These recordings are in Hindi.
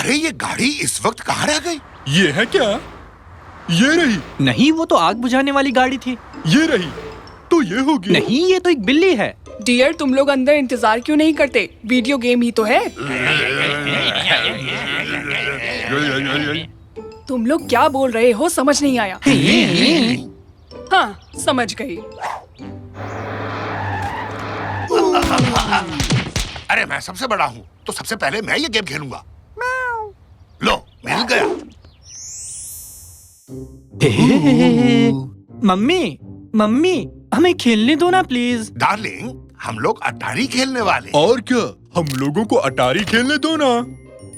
अरे ये गाड़ी इस वक्त कहाँ रह गई? ये है क्या? ये रही। नहीं, वो तो आग बुझाने वाली गाड़ी थी। ये रही तो ये होगी। नहीं, ये तो एक बिल्ली है। डियर, तुम लोग अंदर इंतजार क्यों नहीं करते? वीडियो गेम ही तो है। तुम लोग क्या बोल रहे हो समझ नहीं आया। हाँ, समझ गई। अरे मैं सबसे बड़ा हूँ तो सबसे पहले मैं ये गेम खेलूंगा। लो, मिल गया। मम्मी, मम्मी, हमें खेलने दो ना प्लीज। डार्लिंग, हम लोग अटारी खेलने वाले। और क्या, हम लोगों को अटारी खेलने दो ना।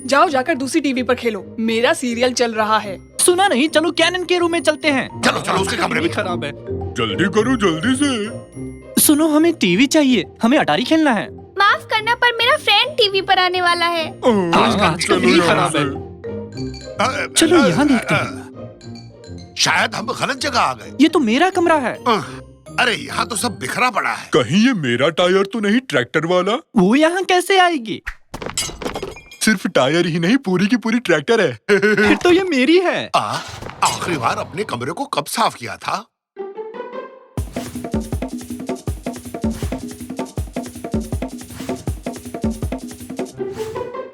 जाओ जाकर दूसरी टीवी पर खेलो, मेरा सीरियल चल रहा है। सुना नहीं, चलो कैनन के रूम में चलते हैं। चलो चलो उसके कमरे में। खराब है। जल्दी करो, जल्दी से। सुनो, हमें टीवी चाहिए, हमें अटारी खेलना है। माफ करना पर मेरा फ्रेंड टीवी पर आने वाला है। आजकल चलो भी यहाँ खराब से। है। चलो यहाँ देखते हैं। शायद हम गलत जगह आ गए। ये तो मेरा कमरा है। अरे यहाँ तो सब बिखरा पड़ा है। कहीं ये मेरा टायर तो नहीं, ट्रैक्टर वाला? वो यहाँ कैसे आएगी? सिर्फ टायर ही नहीं, पूरी की पूरी ट्रैक्टर है। फिर तो ये मेरी है। आखिरी बार अपने कमरे को कब साफ किया था?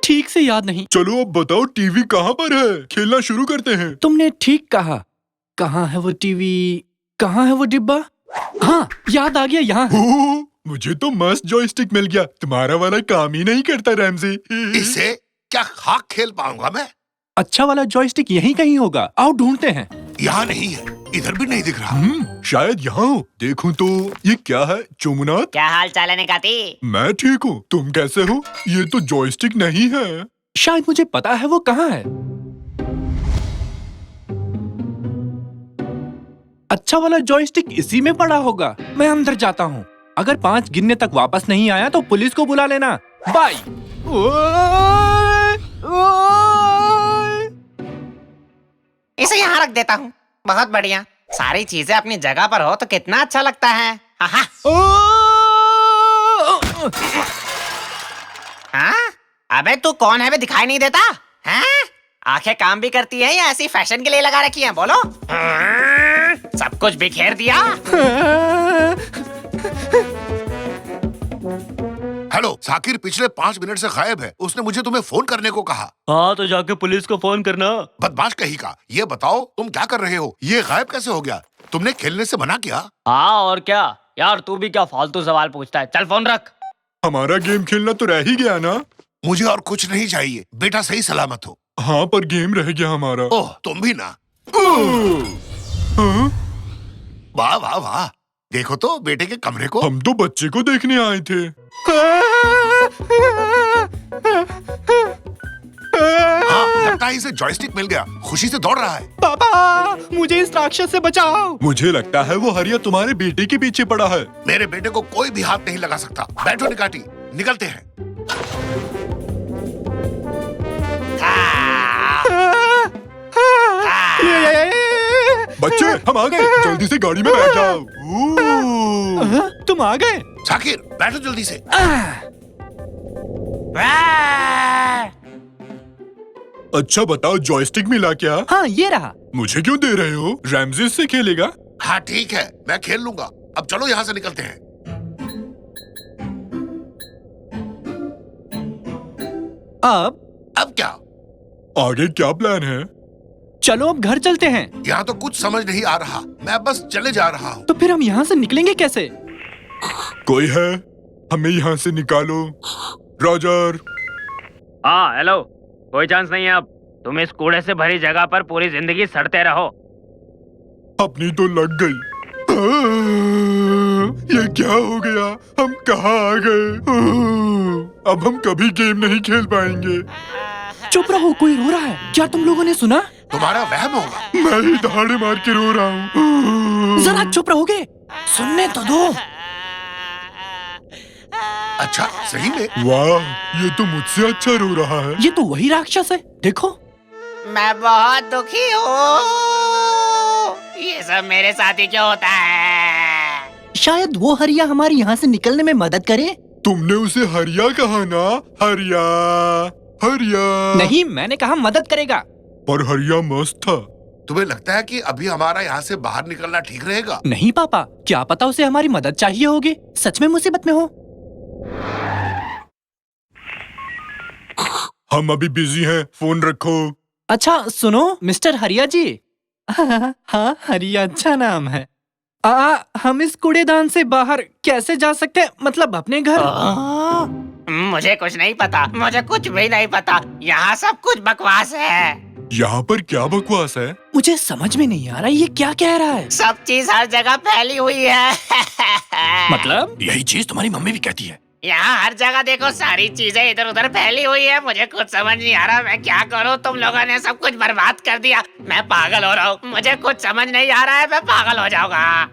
ठीक से याद नहीं। चलो अब बताओ, टीवी कहाँ पर है? खेलना शुरू करते हैं। तुमने ठीक कहा। कहाँ है वो टीवी? कहाँ है वो डिब्बा? हाँ, याद आ गया, यहाँ है। ओह, मुझे तो मस्त जॉयस्टिक मिल गया। तुम्हारा वाला काम ही नहीं करता रैमजी। इससे क्या खाक खेल पाऊंगा मैं? अच्छा वाला जॉयस्टिक यहीं कहीं होगा, आओ ढूंढते हैं। यहाँ नहीं है, इधर भी नहीं दिख रहा। शायद यहाँ हो। देखूं तो ये क्या है? चुमनाथ, क्या हाल चाल है निकाती? मैं ठीक हूँ, तुम कैसे हो? ये तो जॉयस्टिक नहीं है। शायद मुझे पता है वो कहाँ है। अच्छा वाला जॉयस्टिक इसी में पड़ा होगा। मैं अंदर जाता हूँ। अगर 5 गिनने तक वापस नहीं आया तो पुलिस को बुला लेना। बाय। इसे यहाँ रख देता हूँ। बहुत बढ़िया, सारी चीजें अपनी जगह पर हो तो कितना अच्छा लगता है। हाँ, अबे तू कौन है बे, दिखाई नहीं देता? हाँ? आंखें काम भी करती हैं या ऐसी फैशन के लिए लगा रखी हैं? बोलो। सब कुछ बिखेर दिया। हेलो साकिर, पिछले 5 मिनट से गायब है। उसने मुझे तुम्हें फोन करने को कहा। हाँ तो जाके पुलिस को फोन करना। बदमाश कहीं का। ये बताओ तुम क्या कर रहे हो? ये गायब कैसे हो गया? तुमने खेलने से मना किया? हाँ और क्या यार, तू भी क्या फालतू सवाल पूछता है। चल फोन रख। हमारा गेम खेलना तो रह ही गया ना। मुझे और कुछ नहीं चाहिए, बेटा सही सलामत हो। हाँ, पर गेम रह गया हमारा। ओह, तुम भी ना। हाँ? वाह वाह वाह, देखो तो बेटे के कमरे को। हम तो बच्चे को देखने आए थे। हाँ, लगता है इसे जॉयस्टिक मिल गया। खुशी से दौड़ रहा है। पापा, मुझे इस राक्षस से बचाओ। मुझे लगता है वो हरिया तुम्हारे बेटे के पीछे पड़ा है। मेरे बेटे को कोई भी हाथ नहीं लगा सकता। बैठो निकाटी, निकलते हैं। बच्चे, हम आ गए। जल्दी से गाड़ी में बैठ जाओ। तुम आ गए? साकिर, बैठो जल्दी से। अच्छा बताओ, जॉयस्टिक मिला क्या? हाँ, ये रहा। मुझे क्यों दे रहे हो? रैमजी से खेलेगा। हाँ ठीक है, मैं खेल लूंगा। अब चलो यहाँ से निकलते हैं। अब क्या? आगे क्या प्लान है? चलो अब घर चलते हैं। यहाँ तो कुछ समझ नहीं आ रहा। मैं बस चले जा रहा हूँ। तो फिर हम यहाँ से निकलेंगे कैसे? कोई है? हमें यहाँ से निकालो। रॉजर। हाँ हेलो, कोई चांस नहीं है अब। तुम इस कूड़े से भरी जगह पर पूरी जिंदगी सड़ते रहो। अपनी तो लग गई। ये क्या हो गया? हम कहाँ आ गए? अब हम कभी गेम नहीं खेल पाएंगे। चुप रहो, कोई रो रहा है। क्या तुम लोगों ने सुना? तुम्हारा वहम होगा। मैं ही दहाड़े मार के रो रहा हूँ। जरा चुप रहोगे? सुनने तो दो। अच्छा, सही में? वाह, ये तो मुझसे अच्छा रो रहा है। ये तो वही राक्षस है, देखो। मैं बहुत दुखी हूँ। ये सब मेरे साथ ही क्यों होता है? शायद वो हरिया हमारी यहाँ से निकलने में मदद करे। तुमने उसे हरिया कहा ना? हरिया। हरिया। नहीं, मैंने कहा मदद करेगा। पर हरिया मस्त था। तुम्हें लगता है कि अभी हमारा यहाँ से बाहर निकलना ठीक रहेगा? नहीं पापा, क्या पता उसे हमारी मदद चाहिए होगी, सच में मुसीबत में हो। हम अभी बिजी हैं, फोन रखो। अच्छा सुनो मिस्टर हरिया जी। हाँ, हरिया अच्छा नाम है। हम इस कूड़ेदान से बाहर कैसे जा सकते हैं, मतलब अपने घर? मुझे कुछ नहीं पता, मुझे कुछ भी नहीं पता। यहाँ सब कुछ बकवास है। यहाँ पर क्या बकवास है? मुझे समझ में नहीं आ रहा ये क्या कह रहा है। सब चीज हर जगह फैली हुई है। मतलब? यही चीज तुम्हारी मम्मी भी कहती है। यहाँ हर जगह देखो, सारी चीजें इधर उधर फैली हुई है। मुझे कुछ समझ नहीं आ रहा, मैं क्या करूँ? तुम लोगों ने सब कुछ बर्बाद कर दिया। मैं पागल हो रहा हूँ, मुझे कुछ समझ नहीं आ रहा है, मैं पागल हो जाऊंगा।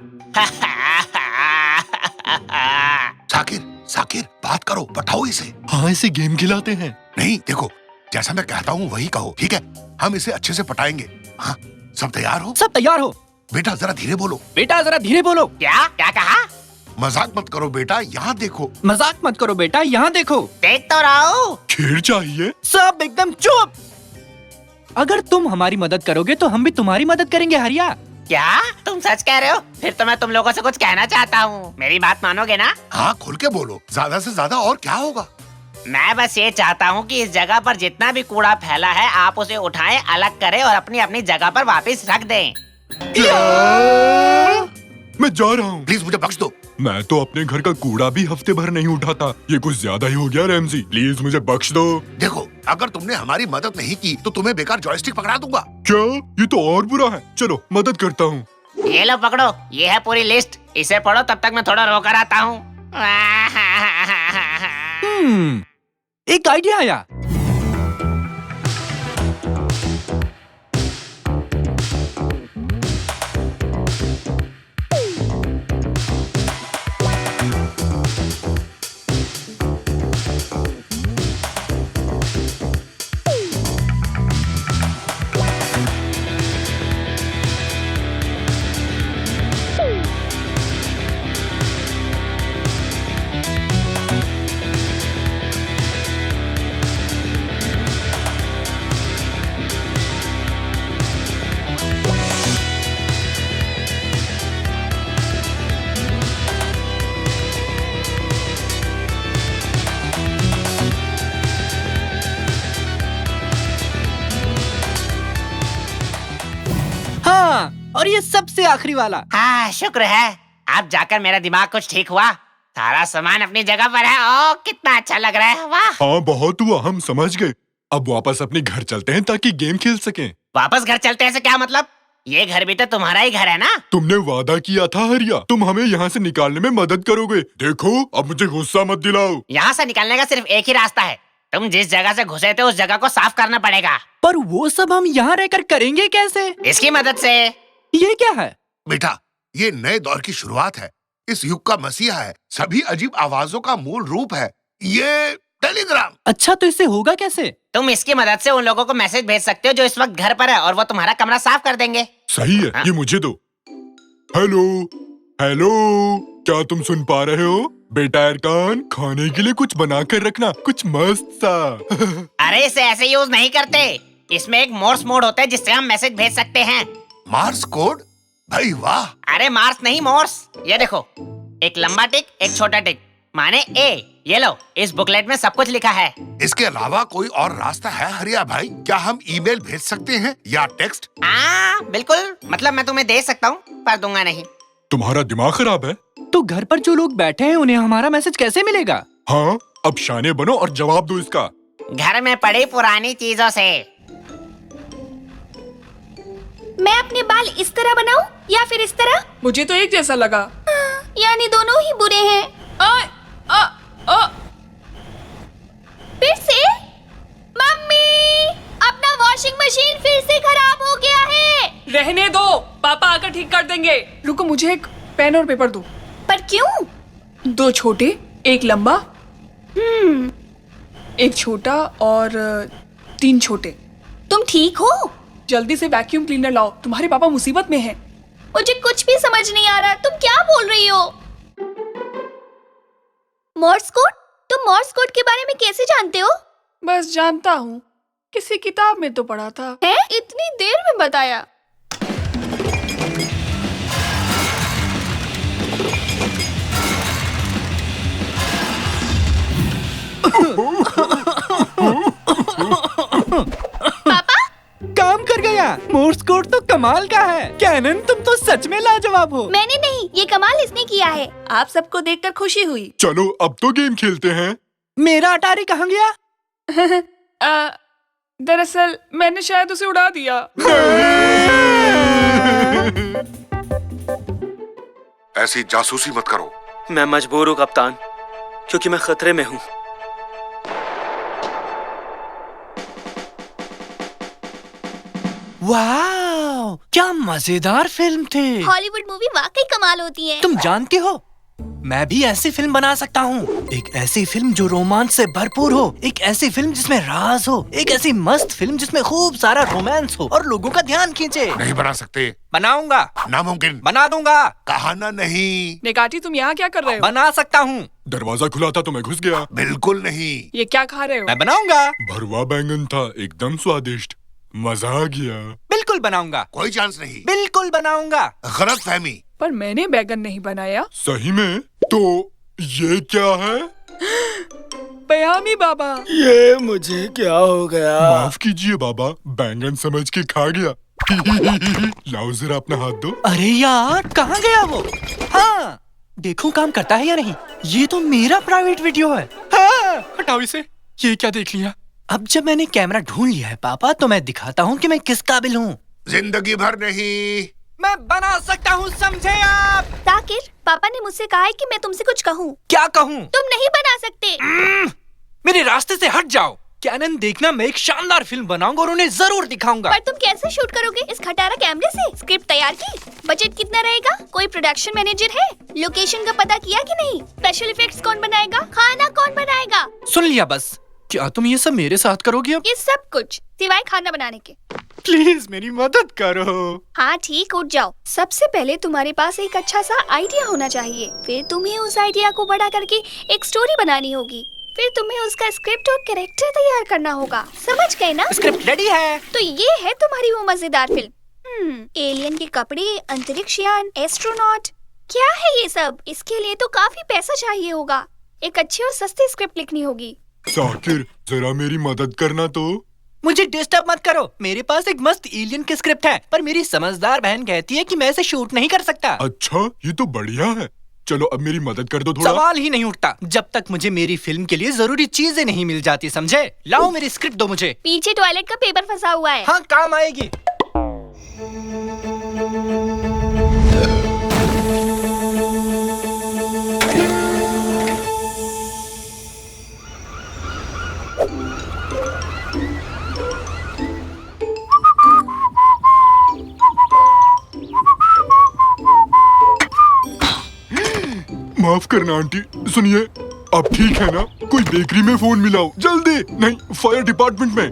साकिर, साकिर, बात करो, बताओ इसे। हाँ, इसे गेम खिलाते हैं। नहीं, देखो, जैसा मैं कहता हूँ वही कहो, ठीक है? हम इसे अच्छे से पटाएंगे। हाँ, सब तैयार हो? सब तैयार हो? बेटा जरा धीरे बोलो। बेटा जरा धीरे बोलो। क्या क्या कहा? मजाक मत करो बेटा, यहाँ देखो। मजाक मत करो बेटा, यहाँ देखो। देख तो रहा हूँ। खेल चाहिए। सब एकदम चुप। अगर तुम हमारी मदद करोगे तो हम भी तुम्हारी मदद करेंगे हरिया। क्या तुम सच कह रहे हो? फिर तो मैं तुम लोगों से कुछ कहना चाहता हूँ, मेरी बात मानोगे ना? हाँ, खुल के बोलो, ज्यादा से ज्यादा और क्या होगा? मैं बस ये चाहता हूँ कि इस जगह पर जितना भी कूड़ा फैला है, आप उसे उठाएं, अलग करें और अपनी अपनी जगह पर वापस रख दें। मैं जा रहा हूँ। प्लीज मुझे बख्श दो। मैं तो अपने घर का कूड़ा भी हफ्ते भर नहीं उठाता। ये कुछ ज्यादा ही हो गया रैमजी, प्लीज मुझे बख्श दो। देखो, अगर तुमने हमारी मदद नहीं की तो तुम्हें बेकार जॉयस्टिक पकड़ा दूंगा। क्या? ये तो और बुरा है। चलो मदद करता हूँ। ये लो पकड़ो, ये है पूरी लिस्ट, इसे पढ़ो, तब तक मैं थोड़ा रोकर आता हूँ। एक आइडिया आया। और ये सबसे आखिरी वाला। हाँ, शुक्र है, अब जाकर मेरा दिमाग कुछ ठीक हुआ। सारा सामान अपनी जगह पर है। ओ, कितना अच्छा लग रहा है। वाह। हाँ, बहुत हुआ, हम समझ गए। अब वापस अपने घर चलते हैं ताकि गेम खेल सकें। वापस घर चलते हैं से क्या मतलब? ये घर भी तो तुम्हारा ही घर है ना? तुमने वादा किया था हरिया, तुम हमें यहाँ से निकालने में मदद करोगे। देखो, अब मुझे गुस्सा मत दिलाओ। यहाँ से निकलने का सिर्फ एक ही रास्ता है। तुम जिस जगह से घुसे थे उस जगह को साफ करना पड़ेगा। पर वो सब हम यहाँ रहकर करेंगे कैसे? इसकी मदद से। ये क्या है? बेटा, ये नए दौर की शुरुआत है, इस युग का मसीहा है, सभी अजीब आवाजों का मूल रूप है ये टेलीग्राम। अच्छा, तो इससे होगा कैसे? तुम इसकी मदद से उन लोगों को मैसेज भेज सकते हो जो इस वक्त घर पर है, और वो तुम्हारा कमरा साफ कर देंगे। सही है, ये मुझे दो। हेलो हेलो, क्या तुम सुन पा रहे हो? बेटा अरकान, खाने के लिए कुछ बना कर रखना, कुछ मस्त सा। अरे इसे ऐसे यूज नहीं करते, इसमें एक मोर्स मोड होता है जिससे हम मैसेज भेज सकते हैं। Mars code? भाई वाह। अरे मार्स नहीं, मोर्स। ये देखो, एक लंबा टिक, एक छोटा टिक, माने ए। ये लो, इस बुकलेट में सब कुछ लिखा है। इसके अलावा कोई और रास्ता है हरिया भाई? क्या हम ईमेल भेज सकते हैं या टेक्स्ट? बिल्कुल, मतलब मैं तुम्हें दे सकता हूँ, पर दूंगा नहीं। तुम्हारा दिमाग खराब है? तो घर पर जो लोग बैठे हैं उन्हें हमारा मैसेज कैसे मिलेगा? हाँ, अब शाने बनो और जवाब दो इसका। घर में पड़ी पुरानी चीजों से। मैं अपने बाल इस तरह बनाऊं या फिर इस तरह? मुझे तो एक जैसा लगा। यानी दोनों ही बुरे हैं। फिर से? मम्मी, अपना वॉशिंग मशीन फिर से खराब हो गया है। रहने दो, पापा आकर ठीक कर देंगे। रुको, मुझे एक पेन और पेपर दो। पर क्यों? 2 छोटे, एक लंबा। एक छोटा और 3 छोटे। तुम ठीक हो? जल्दी से वैक्यूम क्लीनर लाओ, तुम्हारे पापा मुसीबत में हैं। मुझे कुछ भी समझ नहीं आ रहा, तुम क्या बोल रही हो? Morse code? तुम मोर्स कोड के बारे में कैसे जानते हो? बस जानता हूँ, किसी किताब में तो पढ़ा था। है? इतनी देर में बताया। काम कर गया। मोर्स कोड तो कमाल का है। कैनन, तुम तो सच में लाजवाब हो। मैंने नहीं, ये कमाल इसने किया है। आप सबको देखकर खुशी हुई। चलो अब तो गेम खेलते हैं। मेरा अटारी कहाँ गया? दरअसल मैंने शायद उसे उड़ा दिया। ऐसी जासूसी मत करो। मैं मजबूर हूँ कप्तान, क्योंकि मैं खतरे में हूँ। वाह, क्या मजेदार फिल्म थी। हॉलीवुड मूवी वाकई कमाल होती है। तुम जानती हो, मैं भी ऐसी फिल्म बना सकता हूँ। एक ऐसी फिल्म जो रोमांच से भरपूर हो, एक ऐसी फिल्म जिसमें राज हो, एक ऐसी मस्त फिल्म जिसमें खूब सारा रोमांस हो और लोगों का ध्यान खींचे। नहीं बना सकते। बनाऊंगा। नामुमकिन। बना दूंगा। कहा ना नहीं। नेगाटी, तुम यहाँ क्या कर रहे हो? बना सकता हूँ। दरवाजा खुला था तो मैं घुस गया। बिल्कुल नहीं। ये क्या खा रहे हो? मैं बनाऊंगा। भरवा बैंगन था, एकदम स्वादिष्ट, मजा आ गया। बिल्कुल बनाऊंगा। कोई चांस नहीं। बिल्कुल बनाऊंगा। गलत फहमी। पर मैंने बैगन नहीं बनाया। सही में? तो ये क्या है? पयामी बाबा। ये मुझे क्या हो गया? माफ कीजिए बाबा, बैंगन समझ के खा गया। लाओ जरा अपना हाथ दो। अरे यार, कहाँ गया वो? हाँ, देखूं काम करता है या नहीं। ये तो मेरा प्राइवेट वीडियो है। हाँ, हटाओ इसे। ये क्या देख लिया? अब जब मैंने कैमरा ढूंढ लिया है पापा, तो मैं दिखाता हूँ कि मैं किस काबिल हूँ। जिंदगी भर नहीं। मैं बना सकता हूँ, समझे आप? ताकिर, पापा ने मुझसे कहा है कि मैं तुमसे कुछ कहूँ। क्या कहूँ? तुम नहीं बना सकते। मेरे रास्ते से हट जाओ। कैनन, देखना, मैं एक शानदार फिल्म बनाऊंगा और उन्हें जरूर दिखाऊंगा। पर तुम कैसे शूट करोगे इस खटारा कैमरे से? स्क्रिप्ट तैयार की? बजट कितना रहेगा? कोई प्रोडक्शन मैनेजर है? लोकेशन का पता किया कि नहीं? स्पेशल इफेक्ट्स कौन बनाएगा? खाना कौन बनाएगा? सुन लिया बस। क्या तुम ये सब मेरे साथ करोगी अब? ये सब कुछ सिवाय खाना बनाने के। प्लीज मेरी मदद करो। हाँ ठीक, उठ जाओ। सबसे पहले तुम्हारे पास एक अच्छा सा आइडिया होना चाहिए। फिर तुम्हें उस आइडिया को बड़ा करके एक स्टोरी बनानी होगी। फिर तुम्हें उसका स्क्रिप्ट और कैरेक्टर तैयार करना होगा। समझ गए ना? स्क्रिप्ट रेडी है। तो ये है तुम्हारी वो मजेदार फिल्म। एलियन के कपड़े, अंतरिक्ष यान, एस्ट्रोनॉट, क्या है ये सब? इसके लिए तो काफी पैसा चाहिए होगा। एक अच्छी और सस्ती स्क्रिप्ट लिखनी होगी। साकिर, जरा मेरी मदद करना तो। मुझे डिस्टर्ब मत करो। मेरे पास एक मस्त एलियन की स्क्रिप्ट है, पर मेरी समझदार बहन कहती है कि मैं इसे शूट नहीं कर सकता। अच्छा, ये तो बढ़िया है। चलो अब मेरी मदद कर दो थोड़ा। सवाल ही नहीं उठता जब तक मुझे मेरी फिल्म के लिए जरूरी चीजें नहीं मिल जाती, समझे? लाओ मेरी स्क्रिप्ट दो मुझे। पीछे टॉयलेट का पेपर फंसा हुआ है। हाँ, काम आएगी। माफ करना आंटी, सुनिए, अब ठीक है ना? कोई बेकरी में फोन मिलाओ जल्दी। नहीं, फायर डिपार्टमेंट में।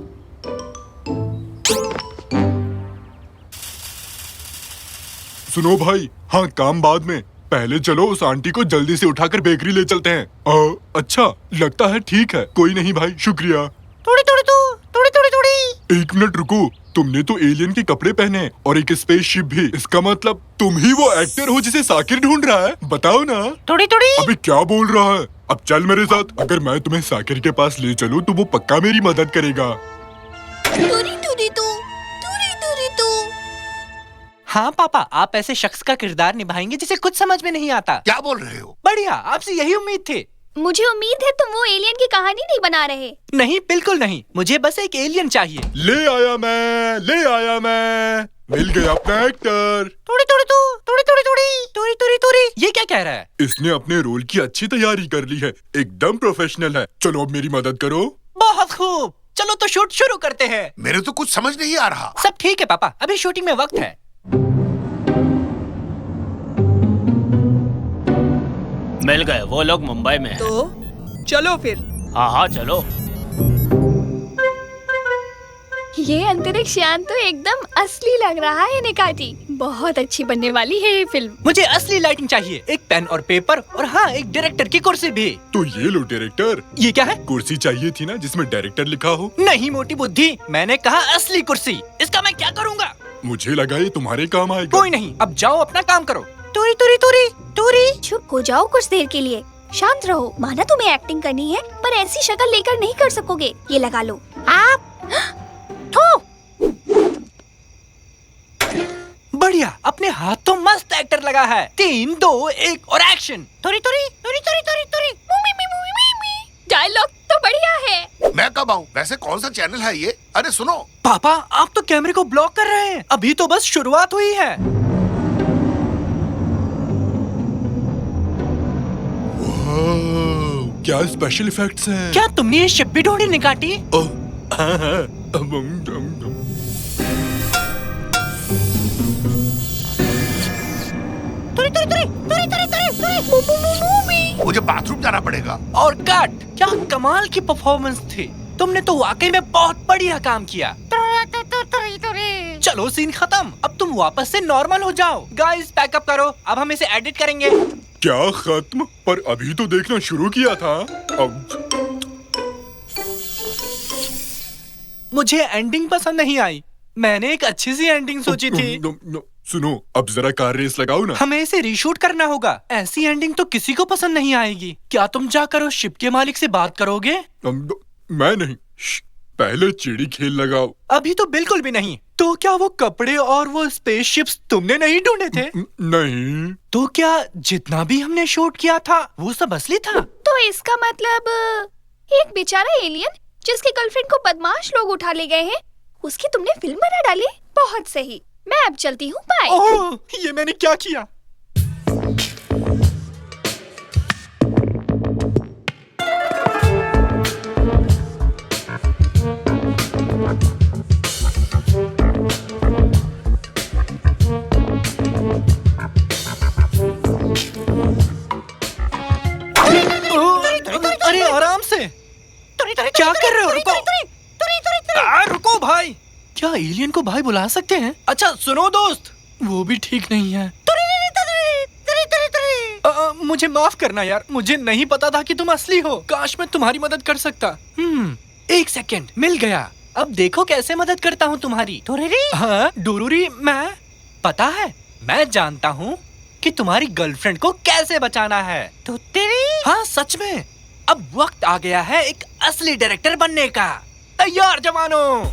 सुनो भाई, हाँ काम बाद में, पहले चलो उस आंटी को जल्दी से उठाकर बेकरी ले चलते हैं। अच्छा, लगता है ठीक है। कोई नहीं भाई, शुक्रिया। थोड़ी थोड़ी थोड़ी। एक मिनट रुको, तुमने तो एलियन के कपड़े पहने हैं और एक स्पेसशिप भी। इसका मतलब तुम ही वो एक्टर हो जिसे साकिर ढूंढ रहा है? बताओ ना। थोड़ी। अबे क्या बोल रहा है? अब चल मेरे साथ। अगर मैं तुम्हें साकिर के पास ले चलूं तो वो पक्का मेरी मदद करेगा। तू। हाँ पापा, आप ऐसे शख्स का किरदार निभाएंगे जिसे कुछ समझ में नहीं आता। क्या बोल रहे हो? बढ़िया, आपसे यही उम्मीद थी। मुझे उम्मीद है तुम वो एलियन की कहानी नहीं बना रहे। नहीं, बिल्कुल नहीं। मुझे बस एक एलियन चाहिए। ले आया मैं। मिल गया अपना एक्टर। थोड़ी। ये क्या कह रहा है? इसने अपने रोल की अच्छी तैयारी कर ली है, एकदम प्रोफेशनल है। चलो अब मेरी मदद करो। बहुत खूब, चलो तो शूट शुरू करते हैं। मेरे तो कुछ समझ नहीं आ रहा। सब ठीक है पापा, अभी शूटिंग में वक्त है। मिल गए, वो लोग मुंबई में हैं। तो चलो फिर। हाँ हाँ चलो। ये अंतरिक्ष यान तो एकदम असली लग रहा है निकाटी। बहुत अच्छी बनने वाली है ये फिल्म। मुझे असली लाइटिंग चाहिए, एक पेन और पेपर और हाँ एक डायरेक्टर की कुर्सी भी। तो ये लो डायरेक्टर। ये क्या है? कुर्सी चाहिए थी ना जिसमें डायरेक्टर लिखा हो। नहीं मोटी बुद्धि, मैंने कहा असली कुर्सी। इसका मैं क्या करूँगा? मुझे लगा ये तुम्हारे काम आएगा। कोई नहीं, अब जाओ अपना काम करो। तुरी तुरी तुरी तुरी। चुप हो जाओ कुछ देर के लिए, शांत रहो। माना तुम्हें एक्टिंग करनी है पर ऐसी शक्ल लेकर नहीं कर सकोगे। ये लगा लो आप। बढ़िया, अपने हाथ तो मस्त एक्टर लगा है। 3, 2, 1 और एक्शन। तुरी तुरी तुरी तुरी तुरी तुरी। डायलॉग तो बढ़िया है। मैं कब आऊँ? वैसे कौन सा चैनल है ये? अरे सुनो, पापा आप तो कैमरे को ब्लॉक कर रहे हैं। अभी तो बस शुरुआत हुई है। वाह, क्या स्पेशल इफेक्ट्स हैं। क्या तुमने ये शिप भी ढूंढी निकाटी? ओह, हाँ, दम। तुरी तुरी तुरी तुरी तुरी तुरी तुरी। मुझे बाथरूम जाना पड़ेगा। और कट। क्या कमाल की परफॉर्मेंस थी। तुमने तो वाकई में बहुत बढ़िया काम किया। चलो सीन खत्म, अब तुम वापस से नॉर्मल हो जाओ। गाइस पैकअप करो, अब हम इसे एडिट करेंगे। क्या खत्म? पर अभी तो देखना शुरू किया था। अब मुझे एंडिंग पसंद नहीं आई। मैंने एक अच्छी सी एंडिंग सोची थी। सुनो, अब जरा कार रेस लगाओ ना। हमें इसे रीशूट करना होगा। ऐसी एंडिंग तो किसी को पसंद नहीं आएगी। क्या तुम जाकर उस शिप के मालिक से बात करोगे? मैं नहीं। पहले चिड़ी खेल लगाओ। अभी तो बिल्कुल भी नहीं। तो क्या वो कपड़े और वो स्पेसशिप्स तुमने नहीं ढूंढे थे? नहीं। तो क्या जितना भी हमने शूट किया था वो सब असली था? तो इसका मतलब एक बेचारा एलियन जिसकी गर्लफ्रेंड को बदमाश लोग उठा ले गए हैं, उसकी तुमने फिल्म बना डाली। बहुत सही, मैं अब चलती हूँ। बाय। ओह, ये मैंने क्या किया? अरे आराम से। क्या कर रहे हो? रुको। रुको भाई। क्या एलियन को भाई बुला सकते हैं? अच्छा सुनो दोस्त, वो भी ठीक नहीं है। मुझे माफ करना यार, मुझे नहीं पता था कि तुम असली हो। काश मैं तुम्हारी मदद कर सकता। 1 सेकंड, मिल गया। अब देखो कैसे मदद करता हूँ तुम्हारी। हाँ डोरूरी, मैं पता है, मैं जानता हूँ कि तुम्हारी गर्लफ्रेंड को कैसे बचाना है। तो तेरी हाँ सच में। अब वक्त आ गया है एक असली डायरेक्टर बनने का। तैयार जवानों।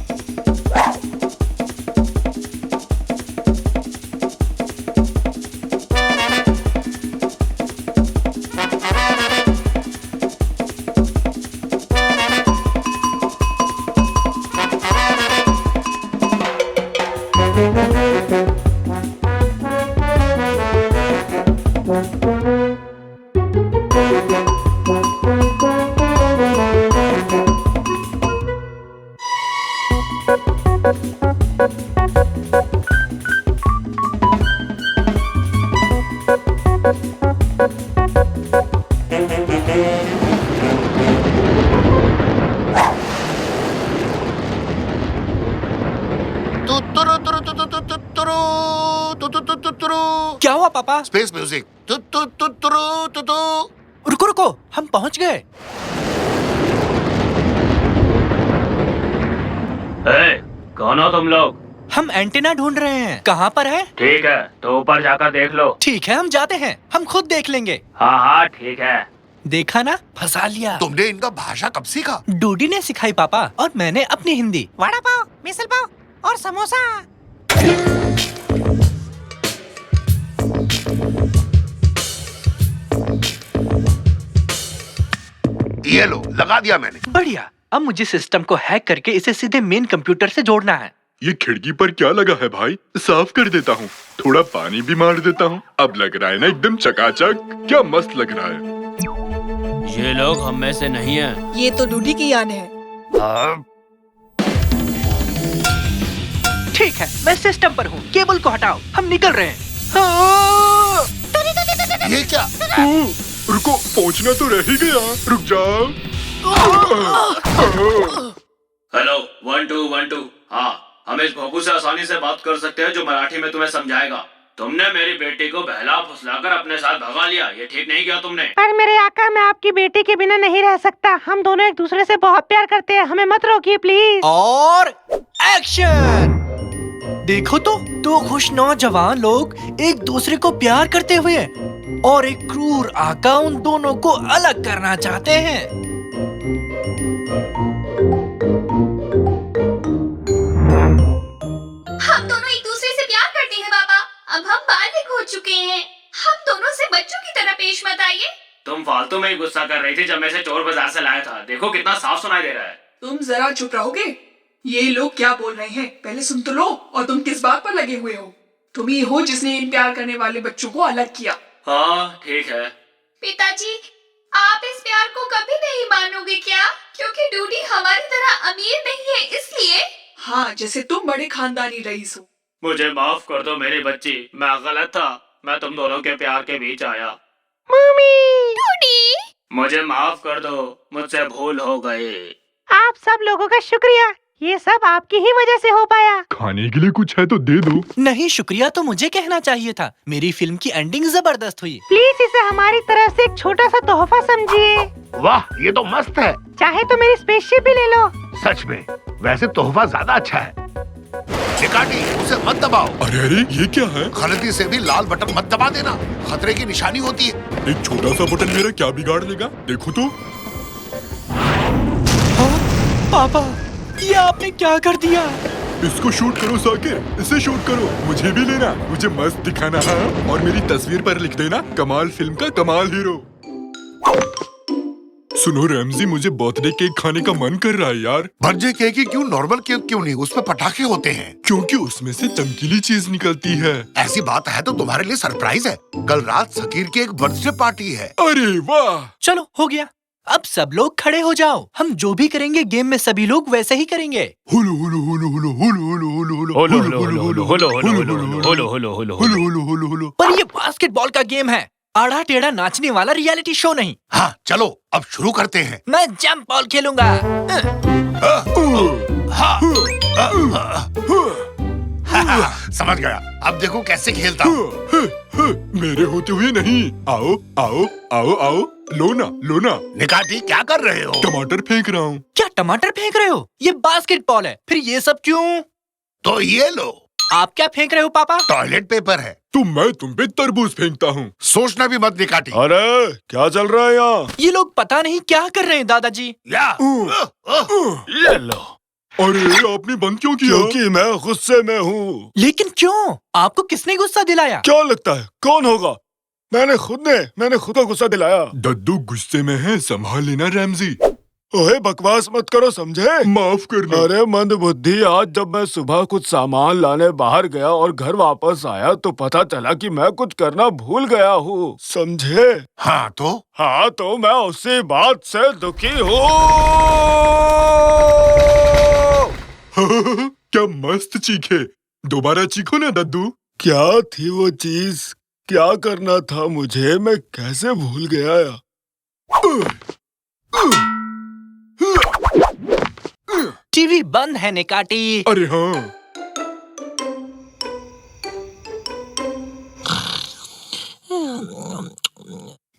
क्या हुआ पापा? Space music. रुको रुको, हम पहुंच गए। कौन हो तुम लोग? हम एंटीना ढूंढ रहे हैं। कहाँ पर है? ठीक है, तो ऊपर जाकर देख लो। ठीक है, हम जाते हैं। हम खुद देख लेंगे। हाँ ठीक है। देखा ना, फंसा लिया। तुमने इनका भाषा कब सीखा? डूडी ने सिखाई पापा, और मैंने अपनी हिंदी। वड़ा पाव, मिसल पाव और समोसा। ये लो, लगा दिया मैंने। बढ़िया। अब मुझे सिस्टम को हैक करके इसे सीधे मेन कंप्यूटर से जोड़ना है। ये खिड़की पर क्या लगा है भाई? साफ कर देता हूँ। थोड़ा पानी भी मार देता हूँ। अब लग रहा है ना एकदम चकाचक। क्या मस्त लग रहा है। ये लोग हम में से नहीं है। ये तो डूडी की यान है। ठीक है, मैं सिस्टम पर हूँ। केबल को हटाओ, हम निकल रहे हैं। ये क्या? रुको, पहुँचना तो रह ही गया। रुक जाओ। हेलो 1 2 1 2 हाँ, हम इस भोपू से आसानी से बात कर सकते हैं जो मराठी में तुम्हें समझाएगा। तुमने मेरी बेटी को बहला फुसलाकर अपने साथ भगा लिया, ये ठीक नहीं किया तुमने। पर मेरे आका, मैं आपकी बेटी के बिना नहीं रह सकता। हम दोनों एक दूसरे से बहुत प्यार करते हैं, हमें मत रोकिए प्लीज। और एक्शन। देखो तो दो खुश नौजवान लोग एक दूसरे को प्यार करते हुए और एक क्रूर आका उन दोनों को अलग करना चाहते हैं। हम दोनों एक दूसरे से प्यार करते हैं पापा। अब हम बालिग हो चुके हैं। हम दोनों से बच्चों की तरह पेश मत आइए। तुम फालतू में ही गुस्सा कर रही थी जब मैं इसे चोर बाजार से लाया था। देखो कितना साफ सुनाई दे रहा है। तुम जरा चुप रहोगे? ये लोग क्या बोल रहे हैं पहले सुन तो लो। और तुम किस बात पर लगे हुए हो? तुम ही हो जिसने इन प्यार करने वाले बच्चों को अलग किया। हाँ ठीक है। पिताजी, आप इस प्यार को कभी नहीं मानोगे क्या? क्योंकि डूडी हमारी तरह अमीर नहीं है इसलिए। हाँ, जैसे तुम बड़े खानदानी रईस हो। मुझे माफ कर दो मेरी बच्ची, मैं गलत था। मैं तुम दोनों के प्यार के बीच आया। मम्मी, डूडी, मुझे माफ कर दो, मुझसे भूल हो गई। आप सब लोगों का शुक्रिया, ये सब आपकी ही वजह से हो पाया। खाने के लिए कुछ है तो दे दो। नहीं, शुक्रिया तो मुझे कहना चाहिए था। मेरी फिल्म की एंडिंग जबरदस्त हुई। प्लीज इसे हमारी तरफ से एक छोटा सा तोहफा समझिए। वाह, ये तो मस्त है। चाहे तो मेरी स्पेसशिप भी ले लो। सच में, वैसे तोहफा ज्यादा अच्छा है। निकाटी, उसे मत दबाओ। अरे अरे, ये क्या है? गलती से भी लाल बटन मत दबा देना, खतरे की निशानी होती है। एक छोटा सा बटन मेरा क्या बिगाड़ देगा? देखो तो। हाँ, पापा, ये आपने क्या कर दिया? इसको शूट करो साकिर, इसे शूट करो। मुझे भी लेना, मुझे मस्त दिखाना। हाँ? और मेरी तस्वीर पर लिख देना कमाल फिल्म का कमाल हीरो। सुनो रैमजी, मुझे बर्थडे केक खाने का मन कर रहा है यार। बर्थडे केक ही क्यों, नॉर्मल केक क्यों नहीं? उसमें पटाखे होते हैं। क्योंकि उसमें से चमकीली चीज निकलती है। ऐसी बात है तो तुम्हारे लिए सरप्राइज है। कल रात सकीर की एक बर्थडे पार्टी है। अरे वाह! चलो हो गया। अब सब लोग खड़े हो जाओ। हम जो भी करेंगे गेम में सभी लोग वैसे ही करेंगे। हुलो हुलो हुलो हुलो हुलो हुलो हुलो हुलो होलो होलो होलो होलो होलो होलो होलो होलो हुलो हुलो हुलो। पर ये बास्केटबॉल का गेम है, आड़ा टेढ़ा नाचने वाला रियलिटी शो नहीं। हाँ चलो अब शुरू करते हैं। मैं जंप बॉल खेलूंगा। समझ गया, अब देखो कैसे खेलता हूँ। मेरे होते हुए नहीं। आओ आओ आओ आओ, लो ना लो ना। निकाटी, क्या कर रहे हो? टमाटर फेंक रहा हूँ। क्या टमाटर फेंक रहे हो? ये बास्केटबॉल है, फिर ये सब क्यों? तो ये लो। आप क्या फेंक रहे हो पापा? टॉयलेट पेपर है। तो मैं तुम पे तरबूज फेंकता हूँ। सोचना भी मत निकाटी। अरे क्या चल रहा है यहाँ? ये लोग पता नहीं क्या कर रहे हैं दादाजी। ये लो। अरे आपने बंद क्यों किया? क्योंकि मैं गुस्से में हूँ। लेकिन क्यों? आपको किसने गुस्सा दिलाया? क्या लगता है कौन होगा? मैंने खुद को गुस्सा दिलाया। दद्दू गुस्से में है, संभाल लेना रैमजी। ओए बकवास मत करो, समझे? माफ करना। अरे मंद बुद्धि, आज जब मैं सुबह कुछ सामान लाने बाहर गया और घर वापस आया तो पता चला कि मैं कुछ करना भूल गया हूँ, समझे? हाँ तो मैं उसी बात से दुखी हूँ। क्या मस्त चीखे। दोबारा चीखो ना दद्दू। क्या थी वो चीज? क्या करना था मुझे? मैं कैसे भूल गया? टीवी बंद है निकाटी। अरे हाँ।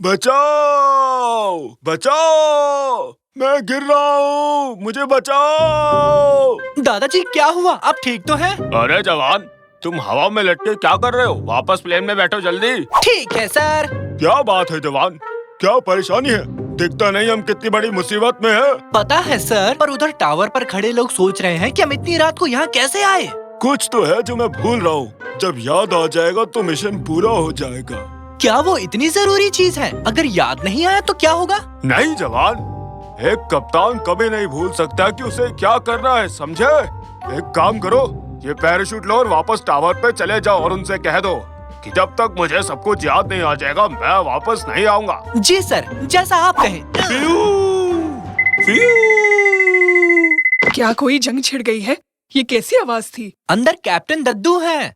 बचाओ बचाओ, मैं गिर रहा हूँ, मुझे बचाओ। दादाजी क्या हुआ? आप ठीक तो हैं? अरे जवान, तुम हवा में लटके क्या कर रहे हो? वापस प्लेन में बैठो जल्दी। ठीक है सर। क्या बात है जवान, क्या परेशानी है? दिखता नहीं हम कितनी बड़ी मुसीबत में है। पता है सर, पर उधर टावर पर खड़े लोग सोच रहे हैं कि हम इतनी रात को यहाँ कैसे आए। कुछ तो है जो मैं भूल रहा हूँ, जब याद आ जाएगा तो मिशन पूरा हो जाएगा। क्या वो इतनी जरूरी चीज है? अगर याद नहीं आया तो क्या होगा? नहीं जवान, एक कप्तान कभी नहीं भूल सकता कि उसे क्या करना है, समझे? एक काम करो, ये पैराशूट लो और वापस टावर पे चले जाओ और उनसे कह दो कि जब तक मुझे सब कुछ याद नहीं आ जाएगा मैं वापस नहीं आऊंगा। जी सर, जैसा आप कहें। क्या कोई जंग छिड़ गई है? ये कैसी आवाज थी? अंदर कैप्टन दद्दू हैं।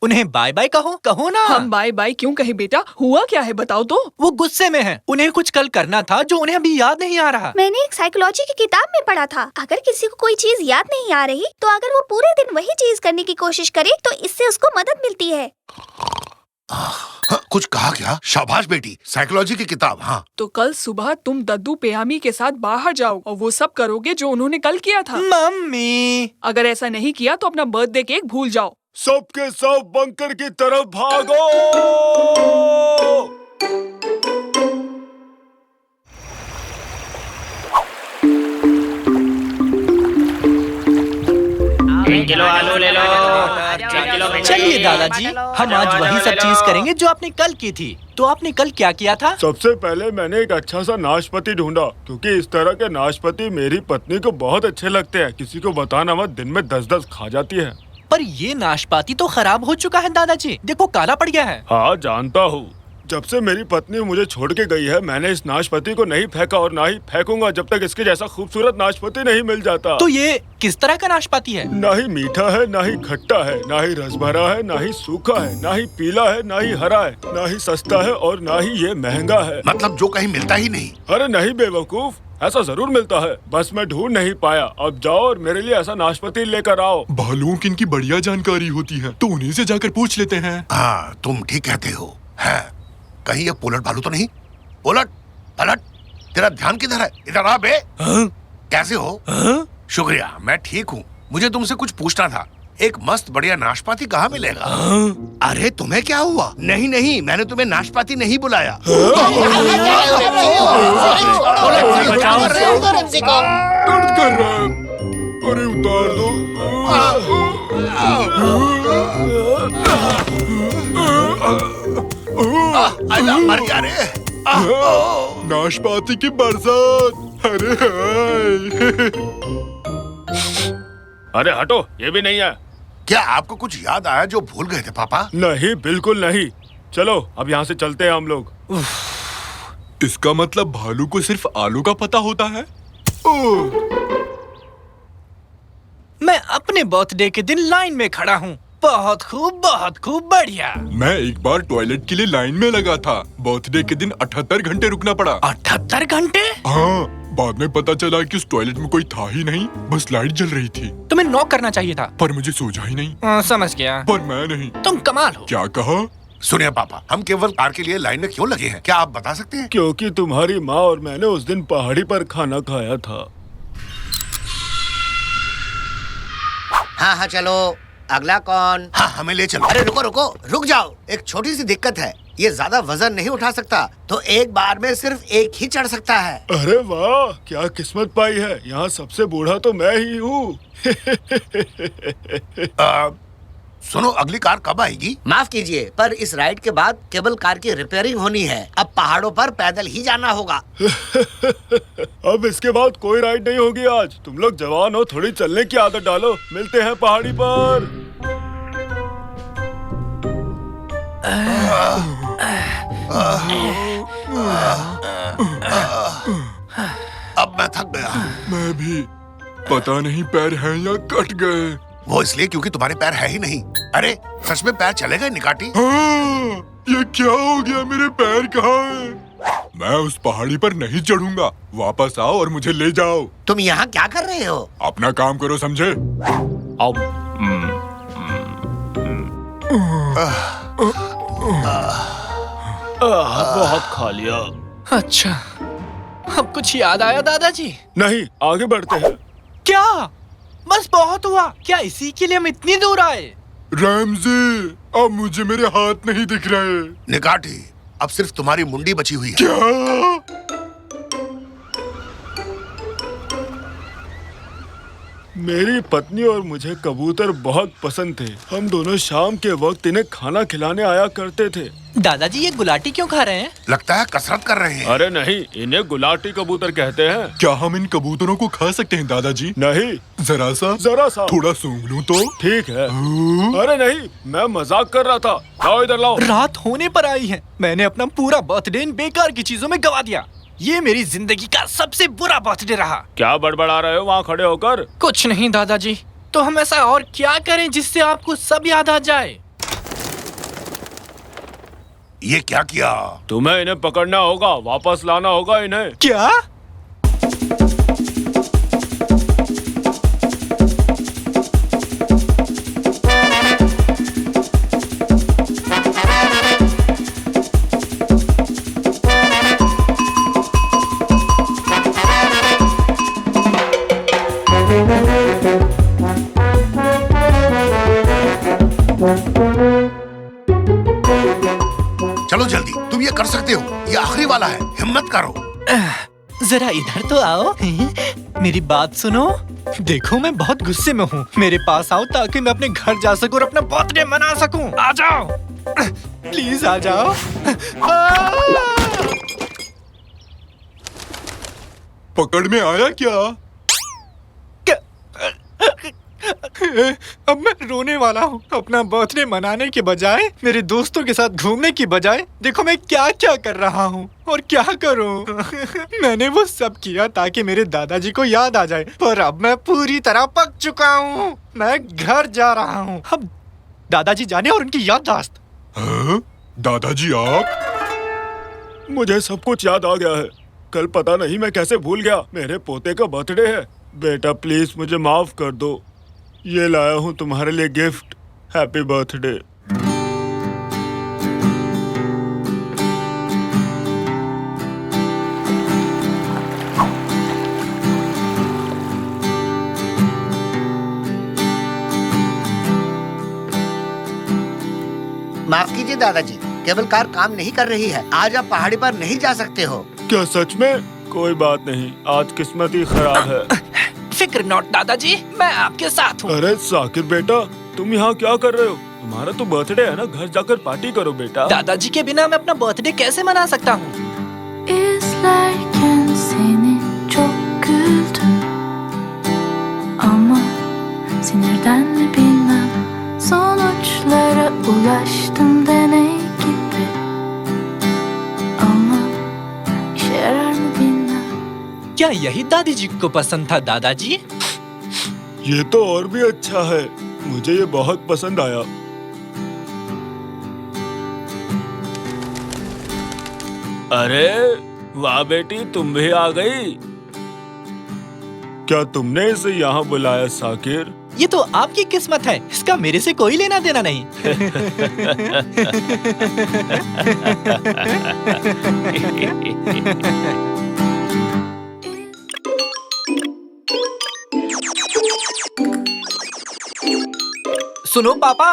उन्हें बाय बाय कहो, कहो ना। हम बाय बाय क्यों कहे बेटा? हुआ क्या है बताओ तो। वो गुस्से में हैं। उन्हें कुछ कल करना था जो उन्हें अभी याद नहीं आ रहा। मैंने एक साइकोलॉजी की किताब में पढ़ा था, अगर किसी को कोई चीज याद नहीं आ रही तो अगर वो पूरे दिन वही चीज करने की कोशिश करे तो इससे उसको मदद मिलती है। हाँ, कुछ कहा क्या? शाबाश बेटी, साइकोलॉजी की किताब। हाँ तो कल सुबह तुम दद्दू पेयामी के साथ बाहर जाओ और वो सब करोगे जो उन्होंने कल किया था। मम्मी, अगर ऐसा नहीं किया तो अपना बर्थडे केक भूल जाओ। सबके सब बंकर की तरफ भागो। किलो आलू ले लो, 1 किलो मिर्ची। चलिए दादाजी, हम आज वही सब चीज करेंगे जो आपने कल की थी। तो आपने कल क्या किया था? सबसे पहले मैंने एक अच्छा सा नाशपाती ढूंढा, क्योंकि इस तरह के नाशपाती मेरी पत्नी को बहुत अच्छे लगते हैं। किसी को बताना मत, दिन में 10-10 खा जाती है। पर ये नाशपाती तो खराब हो चुका है दादाजी, देखो काला पड़ गया है। हाँ जानता हूँ, जब से मेरी पत्नी मुझे छोड़ के गई है मैंने इस नाशपाती को नहीं फेंका और ना ही फेंकूंगा जब तक इसके जैसा खूबसूरत नाशपाती नहीं मिल जाता। तो ये किस तरह का नाशपाती है? ना ही मीठा है, ना ही खट्टा है, ना ही रस भरा है, ना ही सूखा है, ना ही पीला है, ना ही हरा है, ना ही सस्ता है और ना ही ये महंगा है। मतलब जो कहीं मिलता ही नहीं। अरे नहीं बेवकूफ, ऐसा जरूर मिलता है, बस मैं ढूंढ नहीं पाया। अब जाओ और मेरे लिए ऐसा नाशपाती लेकर आओ। भालुओं की इनकी बढ़िया जानकारी होती है, तो उन्हीं से जाकर पूछ लेते हैं। हाँ तुम ठीक कहते हो। है कहीं ये पोलट भालू तो नहीं? पोलट, पलट, तेरा ध्यान किधर है? इधर आ बे। कैसे हो? शुक्रिया, मैं ठीक हूँ। मुझे तुमसे कुछ पूछना था। एक मस्त बढ़िया नाशपाती कहाँ मिलेगा? अरे तुम्हें क्या हुआ? नहीं नहीं, मैंने तुम्हें नाशपाती नहीं बुलाया। दर्द कर रहा है, अरे उतार दो। मर गया रे। नाशपाती की बरसात। अरे हाय। अरे हटो, ये भी नहीं है। क्या आपको कुछ याद आया जो भूल गए थे पापा? नहीं, बिल्कुल नहीं। चलो अब यहाँ से चलते हैं हम लोग। इसका मतलब भालू को सिर्फ आलू का पता होता है। ओह, मैं अपने बर्थडे के दिन लाइन में खड़ा हूँ। बहुत खूब बढ़िया। मैं एक बार टॉयलेट के लिए लाइन में लगा था। बर्थडे के दिन 78 घंटे रुकना पड़ा। 78 घंटे? हाँ, बाद में पता चला कि उस टॉयलेट में कोई था ही नहीं, बस लाइट जल रही थी। तुम्हें नॉक करना चाहिए था। पर मुझे सूझा ही नहीं। समझ गया। पर मैं नहीं। तुम कमाल हो। क्या कहा? सुनिए पापा, हम केवल कार के लिए लाइन में क्यों लगे हैं? क्या आप बता सकते हैं? क्योंकि तुम्हारी माँ और मैंने उस दिन पहाड़ी पर खाना खाया था। हाँ चलो, अगला कौन? हाँ हमें ले चलो। अरे रुक जाओ, एक छोटी सी दिक्कत है। ये ज्यादा वजन नहीं उठा सकता, तो एक बार में सिर्फ एक ही चढ़ सकता है। अरे वाह, क्या किस्मत पाई है। यहाँ सबसे बूढ़ा तो मैं ही हूँ। सुनो, अगली कार कब आएगी? माफ कीजिए, पर इस राइड के बाद केबल कार की रिपेयरिंग होनी है। अब पहाड़ों पर पैदल ही जाना होगा। अब इसके बाद कोई राइड नहीं होगी आज। तुम लोग जवान हो, थोड़ी चलने की आदत डालो। मिलते हैं पहाड़ी पर। अब मैं थक गया। मैं भी। पता नहीं पैर हैं या कट गए। वो इसलिए क्योंकि तुम्हारे पैर है ही नहीं। अरे सच में पैर चले गए निकाटी? हाँ, ये क्या हो गया? मेरे पैर कहाँ हैं? मैं उस पहाड़ी पर नहीं चढ़ूंगा। वापस आओ और मुझे ले जाओ। तुम यहाँ क्या कर रहे हो? अपना काम करो, समझे? बहुत खा लिया। अच्छा, अब कुछ याद आया दादाजी? नहीं, आगे बढ़ते हैं। क्या? बस बहुत हुआ। क्या इसी के लिए हम इतनी दूर आए? रैमजी, अब मुझे मेरे हाथ नहीं दिख रहे। निकाटी, अब सिर्फ तुम्हारी मुंडी बची हुई है। क्या? मेरी पत्नी और मुझे कबूतर बहुत पसंद थे। हम दोनों शाम के वक्त इन्हें खाना खिलाने आया करते थे। दादाजी, ये गुलाटी क्यों खा रहे हैं? लगता है कसरत कर रहे हैं। अरे नहीं, इन्हें गुलाटी कबूतर कहते हैं। क्या हम इन कबूतरों को खा सकते हैं दादाजी? नहीं। जरा सा थोड़ा सूंघ लूं तो? ठीक है। अरे नहीं, मैं मजाक कर रहा था। लाओ इधर लाओ। रात होने पर आई है। मैंने अपना पूरा बर्थडे इन बेकार की चीजों में गवा दिया। ये मेरी जिंदगी का सबसे बुरा बर्थडे रहा। क्या बड़बड़ा रहे हो वहाँ खड़े होकर? कुछ नहीं दादाजी। तो हम ऐसा और क्या करें जिससे आपको सब याद आ जाए? ये क्या किया? तुम्हें इन्हें पकड़ना होगा, वापस लाना होगा इन्हें। क्या? चलो जल्दी, तुम ये कर सकते हो, ये आखिरी वाला है, हिम्मत करो। जरा इधर तो आओ। मेरी बात सुनो। देखो मैं बहुत गुस्से में हूँ, मेरे पास आओ ताकि मैं अपने घर जा सकूं और अपना बर्थडे मना सकूं। आ जाओ, प्लीज आ जाओ। पकड़ में आया क्या? अब मैं रोने वाला हूँ। अपना बर्थडे मनाने के बजाय, मेरे दोस्तों के साथ घूमने की बजाय, देखो मैं क्या क्या कर रहा हूँ और क्या करूँ। मैंने वो सब किया ताकि मेरे दादाजी को याद आ जाए, पर अब मैं पूरी तरह पक चुका हूँ। मैं घर जा रहा हूँ। अब दादाजी जाने और उनकी याददाश्त। हाँ? दादाजी आप? मुझे सब कुछ याद आ गया है। कल पता नहीं मैं कैसे भूल गया, मेरे पोते का बर्थडे है। बेटा प्लीज मुझे माफ कर दो। ये लाया हूँ तुम्हारे लिए गिफ्ट। Happy birthday. माफ कीजिए दादाजी, केबल कार काम नहीं कर रही है। आज आप पहाड़ी पर नहीं जा सकते हो। क्या सच में? कोई बात नहीं, आज किस्मत ही खराब है। फिक्र नॉट दादाजी, मैं आपके साथ हूँ। अरे साकिर बेटा, तुम यहाँ क्या कर रहे हो? तुम्हारा तो बर्थडे है ना, घर जाकर पार्टी करो बेटा। दादाजी के बिना मैं अपना बर्थडे कैसे मना सकता हूँ? İzlerken seni çok güldüm Ama sinirden mi bilmem Sonuçlara ulaştım deney gibi Ama işe yarar mı bilmem क्या यही दादी जी को पसंद था दादाजी? ये तो और भी अच्छा है, मुझे ये बहुत पसंद आया। अरे वाह बेटी, तुम भी आ गई। क्या तुमने इसे यहाँ बुलाया साकिर? ये तो आपकी किस्मत है, इसका मेरे से कोई लेना देना नहीं। सुनो पापा,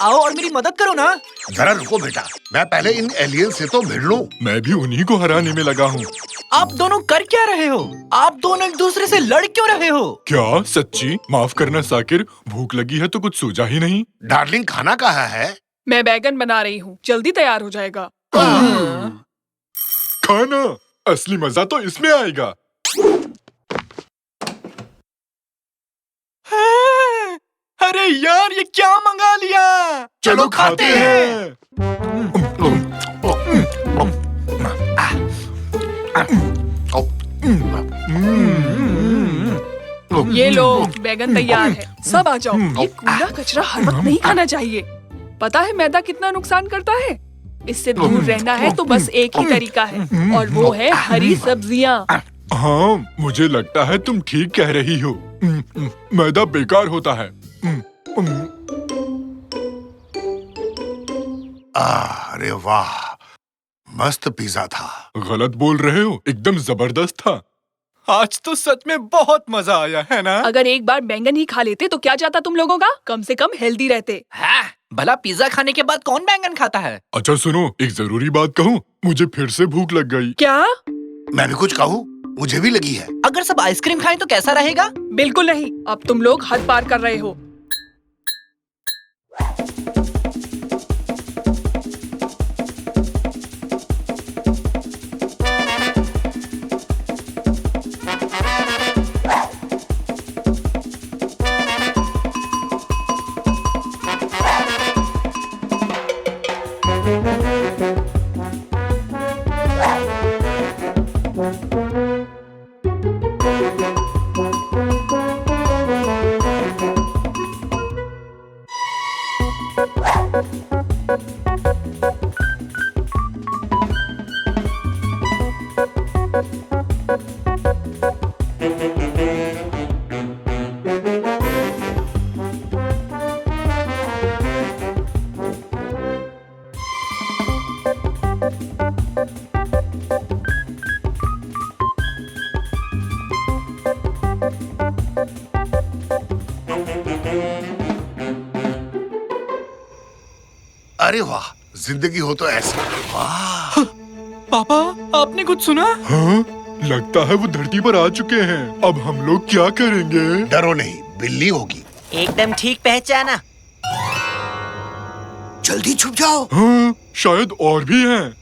आओ और मेरी मदद करो ना। जरा रुको बेटा, मैं पहले इन एलियन से तो भिड़ लूं। मैं भी उन्हीं को हराने में लगा हूँ। आप दोनों कर क्या रहे हो? आप दोनों एक दूसरे से लड़ क्यों रहे हो? क्या सच्ची? माफ करना साकिर, भूख लगी है तो कुछ सूझा ही नहीं। डार्लिंग खाना कहाँ है? मैं बैगन बना रही हूँ, जल्दी तैयार हो जाएगा। खाना असली मजा तो इसमें आएगा। अरे यार, ये क्या मंगा लिया? चलो खाते हैं। ये लो, बैगन तैयार है। सब आ जाओ। ये कूड़ा कचरा हर वक्त नहीं खाना चाहिए। पता है मैदा कितना नुकसान करता है? इससे दूर रहना है तो बस एक ही तरीका है, और वो है हरी सब्जियाँ। हाँ, मुझे लगता है तुम ठीक कह रही हो। मैदा बेकार होता है। अरे वाह, मस्त पिज्जा था। गलत बोल रहे हो, एकदम जबरदस्त था। आज तो सच में बहुत मजा आया है ना? अगर एक बार बैंगन ही खा लेते तो क्या जाता तुम लोगों का? कम से कम हेल्दी रहते। हाँ, भला पिज्जा खाने के बाद कौन बैंगन खाता है? अच्छा सुनो, एक जरूरी बात कहूँ, मुझे फिर से भूख लग गई। क्या? मैं भी कुछ कहूँ? मुझे भी लगी है। अगर सब आइसक्रीम खाएं तो कैसा रहेगा? बिल्कुल नहीं, अब तुम लोग हद पार कर रहे हो। अरे वाह, जिंदगी हो तो ऐसी। वाह पापा, आपने कुछ सुना? हाँ, लगता है वो धरती पर आ चुके हैं। अब हम लोग क्या करेंगे? डरो नहीं, बिल्ली होगी। एकदम ठीक पहचाना। जल्दी छुप जाओ। हाँ, शायद और भी हैं।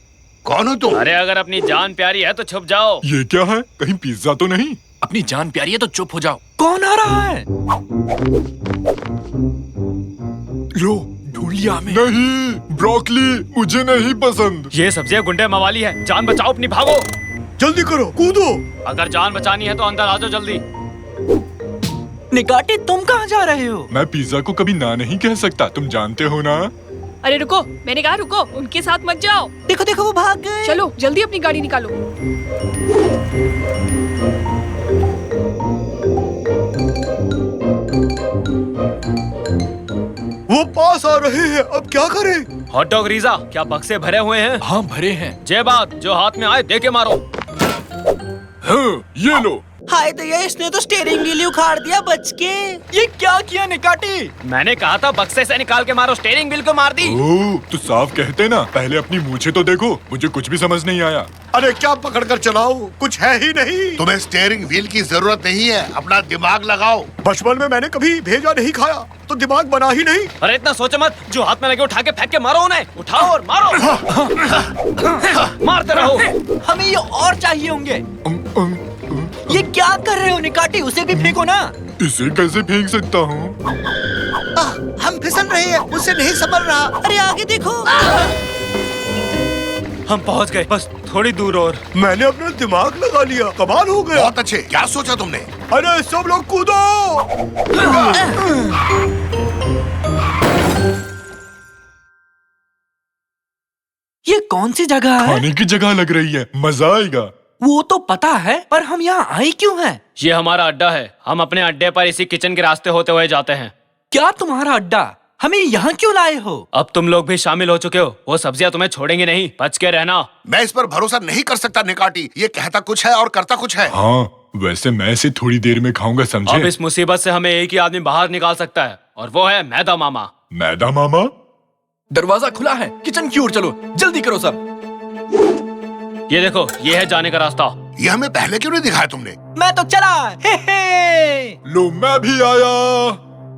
कौन हो तुम? अरे अगर अपनी जान प्यारी है तो छुप जाओ। ये क्या है? कहीं पिज्जा तो नहीं? अपनी जान प्यारी है तो चुप हो जाओ। कौन आ रहा है? लो, ढूंढ लिया हमें। नहीं, ब्रोकली मुझे नहीं पसंद। ये सब्जियां गुंडे मवाली है। जान बचाओ अपनी, भागो। जल्दी करो, कूदो। अगर जान बचानी है तो अंदर आ जाओ जल्दी। निकाटी, तुम कहाँ जा रहे हो? मैं पिज्जा को कभी ना नहीं कह सकता, तुम जानते हो ना। अरे रुको, मैंने कहा रुको, उनके साथ मत जाओ। देखो देखो, वो भाग गए। चलो जल्दी अपनी गाड़ी निकालो। वो पास आ रहे हैं, अब क्या करें? हॉट डॉग रीजा, क्या बक्से भरे हुए हैं? हाँ, भरे हैं। जे बात, जो हाथ में आए दे के मारो। हाँ, ये लो। हाय दया, इसने तो स्टीयरिंग व्हील ही उखाड़ दिया बच के। ये क्या किया निकाटी? मैंने कहा था बक्से से निकाल के मारो, स्टीयरिंग व्हील को मार दी। ओह, तो साफ कहते ना। पहले अपनी मूछें तो देखो, मुझे कुछ भी समझ नहीं आया। अरे क्या पकड़कर चलाओ, कुछ है ही नहीं। तुम्हें स्टीयरिंग व्हील की जरूरत नहीं है, अपना दिमाग लगाओ। बचपन में मैंने कभी भेजा नहीं खाया, तो दिमाग बना ही नहीं। अरे इतना सोचो मत, जो हाथ में लगे उठा के फेंक के मारो उन्हें। उठाओ और मारो। मारते रहो। हमें ये और चाहिए होंगे। ये क्या कर रहे हो निकाटी? उसे भी फेंको ना। इसे कैसे फेंक सकता हूँ? हम फिसल रहे हैं, मुझसे नहीं संभल रहा। अरे आगे देखो। हम पहुंच गए, बस थोड़ी दूर और। मैंने अपना दिमाग लगा लिया, कमाल हो गया। बहुत अच्छे, क्या सोचा तुमने? अरे सब लोग कूदो। ये कौन सी जगह है? खाने की जगह लग रही है, मजा आएगा। वो तो पता है, पर हम यहाँ आए क्यों हैं? ये हमारा अड्डा है। हम अपने अड्डे पर इसी किचन के रास्ते होते हुए जाते हैं। क्या तुम्हारा अड्डा? हमें यहाँ क्यों लाए हो? अब तुम लोग भी शामिल हो चुके हो, वो सब्जियां तुम्हें छोड़ेंगे नहीं, बच के रहना। मैं इस पर भरोसा नहीं कर सकता निकाटी। ये कहता कुछ है और करता कुछ है। हाँ, वैसे मैं इसे थोड़ी देर में खाऊंगा, समझे? अब इस मुसीबत से हमें एक ही आदमी बाहर निकाल सकता है, और वो है मैदा मामा। मैदा मामा? दरवाजा खुला है, किचन की ओर चलो, जल्दी करो सब। ये देखो, ये है जाने का रास्ता। ये हमें पहले क्यों नहीं दिखाया तुमने? मैं तो चला। हे हे। लो, मैं भी आया।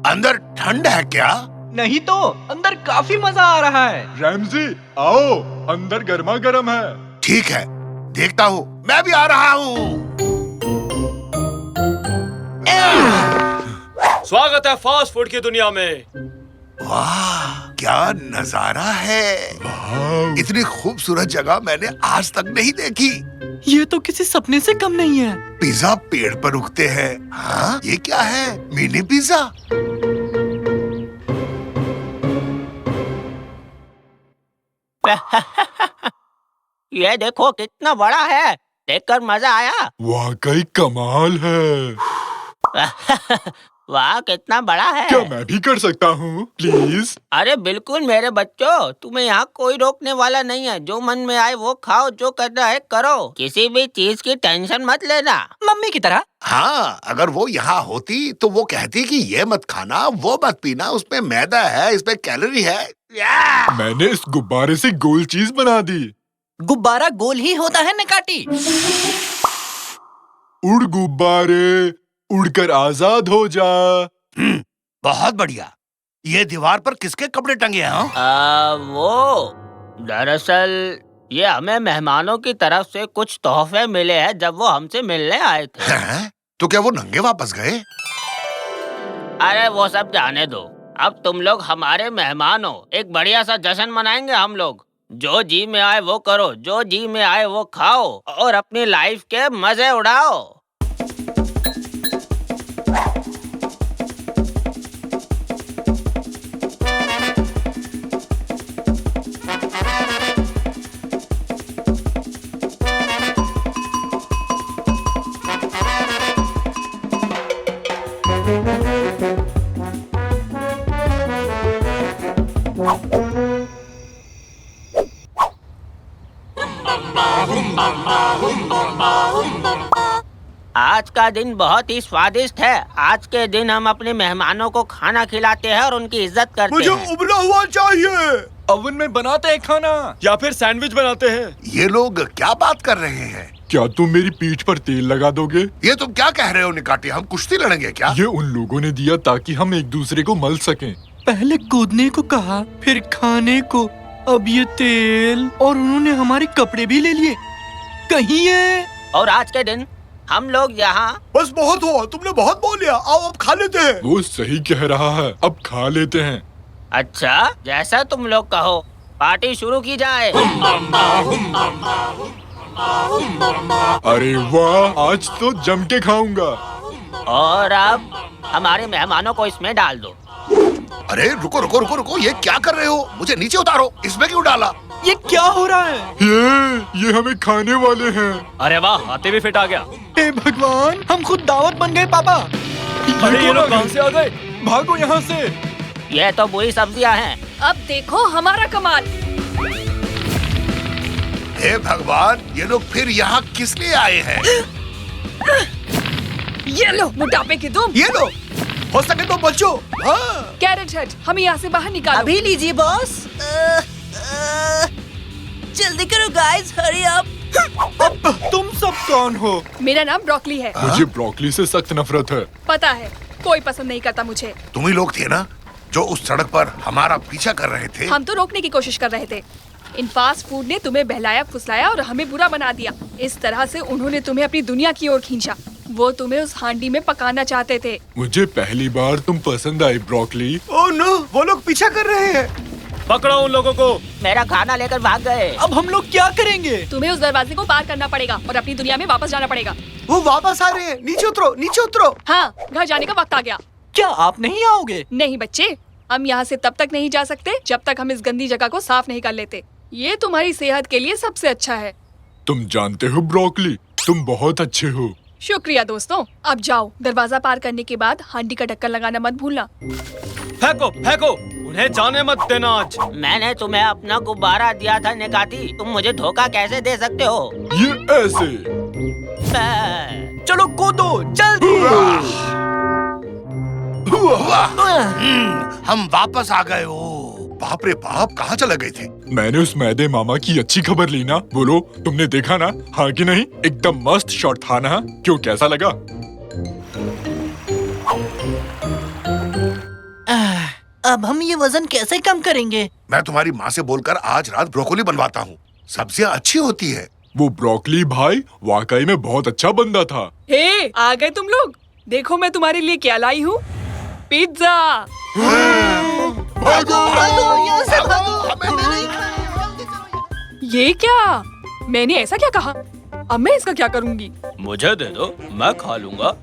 अंदर ठंड है क्या? नहीं तो, अंदर काफी मजा आ रहा है। रैमजी, आओ, अंदर गर्मा गर्म है। ठीक है, देखता हूँ। मैं भी आ रहा हूँ। स्वागत है फास्ट फूड की दुनिया में। वाह, क्या नजारा है। इतनी खूबसूरत जगह मैंने आज तक नहीं देखी। ये तो किसी सपने से कम नहीं है। पिज्जा पेड़ पर उगते हैं। हाँ, ये क्या है? Mini pizza. ये देखो कितना बड़ा है, देखकर मजा आया। वाकई कमाल है। वाह, कितना बड़ा है। क्या मैं भी कर सकता हूँ, प्लीज? अरे बिल्कुल मेरे बच्चों, तुम्हें यहाँ कोई रोकने वाला नहीं है। जो मन में आए वो खाओ, जो करना है करो, किसी भी चीज की टेंशन मत लेना। मम्मी की तरह। हाँ, अगर वो यहाँ होती तो वो कहती कि ये मत खाना, वो मत पीना, उसमें मैदा है, इसमें कैलोरी है। मैंने इस गुब्बारे से गोल चीज बना दी। गुब्बारा गोल ही होता है निकाटी। उड़ गुब्बारे, उड़कर आजाद हो जा। बहुत बढ़िया। ये दीवार पर किसके कपड़े टंगे हैं? वो दरअसल ये हमें मेहमानों की तरफ से कुछ तोहफे मिले हैं जब वो हमसे मिलने आए थे। हैं? तो क्या वो नंगे वापस गए? अरे वो सब जाने दो, अब तुम लोग हमारे मेहमान हो। एक बढ़िया सा जश्न मनाएंगे हम लोग। जो जी में आए वो करो, जो जी में आए वो खाओ, और अपनी लाइफ के मजे उड़ाओ। आज का दिन बहुत ही स्वादिष्ट है। आज के दिन हम अपने मेहमानों को खाना खिलाते हैं और उनकी इज्जत करते मुझे हैं। उबला हुआ चाहिए। ओवन में बनाते हैं खाना या फिर सैंडविच बनाते हैं। ये लोग क्या बात कर रहे हैं? क्या तुम मेरी पीठ पर तेल लगा दोगे? ये तुम क्या कह रहे हो निकाटी? हम कुश्ती लड़ेंगे क्या? ये उन लोगों ने दिया ताकि हम एक दूसरे को मल सकें। पहले कूदने को कहा, फिर खाने को, अब ये तेल, और उन्होंने हमारे कपड़े भी ले लिए। कहीं ये और आज के दिन हम लोग यहाँ बस बहुत हुआ, तुमने बहुत बोल लिया। आओ अब खा लेते हैं। वो सही कह रहा है, अब खा लेते हैं। अच्छा, जैसा तुम लोग कहो, पार्टी शुरू की जाए। अरे वाह, आज तो जम के खाऊंगा। और अब हमारे मेहमानों को इसमें डाल दो। अरे रुको रुको रुको रुको, ये क्या कर रहे हो? मुझे नीचे उतारो। इसमें क्यों डाला? ये क्या हो रहा है? ये हमें खाने वाले हैं। अरे वाह, हाथी भी फिट आ गया। हे भगवान, हम खुद दावत बन गए पापा। अरे ये लोग कहाँ से आ गए? भागो यहाँ से। ये तो बुरी सब्जियाँ हैं। अब देखो हमारा कमाल। हे भगवान, ये लोग फिर यहाँ किस लिए आए हैं? ये लो मोटापे की तुम। ये लो, हो सके तो बचो। कैरेट हेड, हमें यहाँ से बाहर निकालो। अभी लीजिए बॉस। जल्दी करो गाइस, हरी अप। तुम सब कौन हो? मेरा नाम ब्रोकली है। मुझे ब्रोकली से सख्त नफरत है। पता है, कोई पसंद नहीं करता मुझे। तुम ही लोग थे ना जो उस सड़क पर हमारा पीछा कर रहे थे? हम तो रोकने की कोशिश कर रहे थे। इन फास्ट फूड ने तुम्हें बहलाया फुसलाया और हमें बुरा बना दिया। इस तरह से उन्होंने तुम्हें अपनी दुनिया की ओर खींचा। वो तुम्हें उस हांडी में पकाना चाहते थे। मुझे पहली बार तुम पसंद आई ब्रोकली। ओह नो, वो लोग पीछा कर रहे हैं। पकड़ो उन लोगों को। मेरा खाना लेकर भाग गए। अब हम लोग क्या करेंगे? तुम्हें उस दरवाजे को पार करना पड़ेगा और अपनी दुनिया में वापस जाना पड़ेगा। वो वापस आ रहे हैं। नीचे उतरो, नीचे उतरो। हाँ, घर जाने का वक्त आ गया। क्या आप नहीं आओगे? नहीं बच्चे, हम यहाँ से तब तक नहीं जा सकते जब तक हम इस गंदी जगह को साफ नहीं कर लेते। ये तुम्हारी सेहत के लिए सबसे अच्छा है। तुम जानते हो ब्रोकली, तुम बहुत अच्छे हो। शुक्रिया दोस्तों। अब जाओ, दरवाजा पार करने के बाद हांडी का ढक्कन लगाना मत भूलना। फेंको फेंको, उन्हें जाने मत देना आज। मैंने तुम्हें अपना गुब्बारा दिया था निकाती, तुम मुझे धोखा कैसे दे सकते हो? ये ऐसे। चलो कूदो, जल्दी। हम वापस आ गए हो। बाप रे बाप, कहाँ चले गए थे? मैंने उस मैदे मामा की अच्छी खबर ली ना। बोलो, तुमने देखा ना? हाँ कि नहीं? एकदम मस्त शॉट था ना? क्यों, कैसा लगा? अब हम ये वजन कैसे कम करेंगे? मैं तुम्हारी माँ से बोलकर आज रात ब्रोकोली बनवाता हूँ। सब्जियाँ अच्छी होती है। वो ब्रोकली भाई वाकई में बहुत अच्छा बंदा था। हे, आ गए तुम लोग। देखो मैं तुम्हारे लिए क्या लाई हूँ। पिज्जा। यहाँ से भागो। ये क्या? मैंने ऐसा क्या कहा? अब मैं इसका क्या करूँगी? मुझे दे दो, मैं खा लूंगा।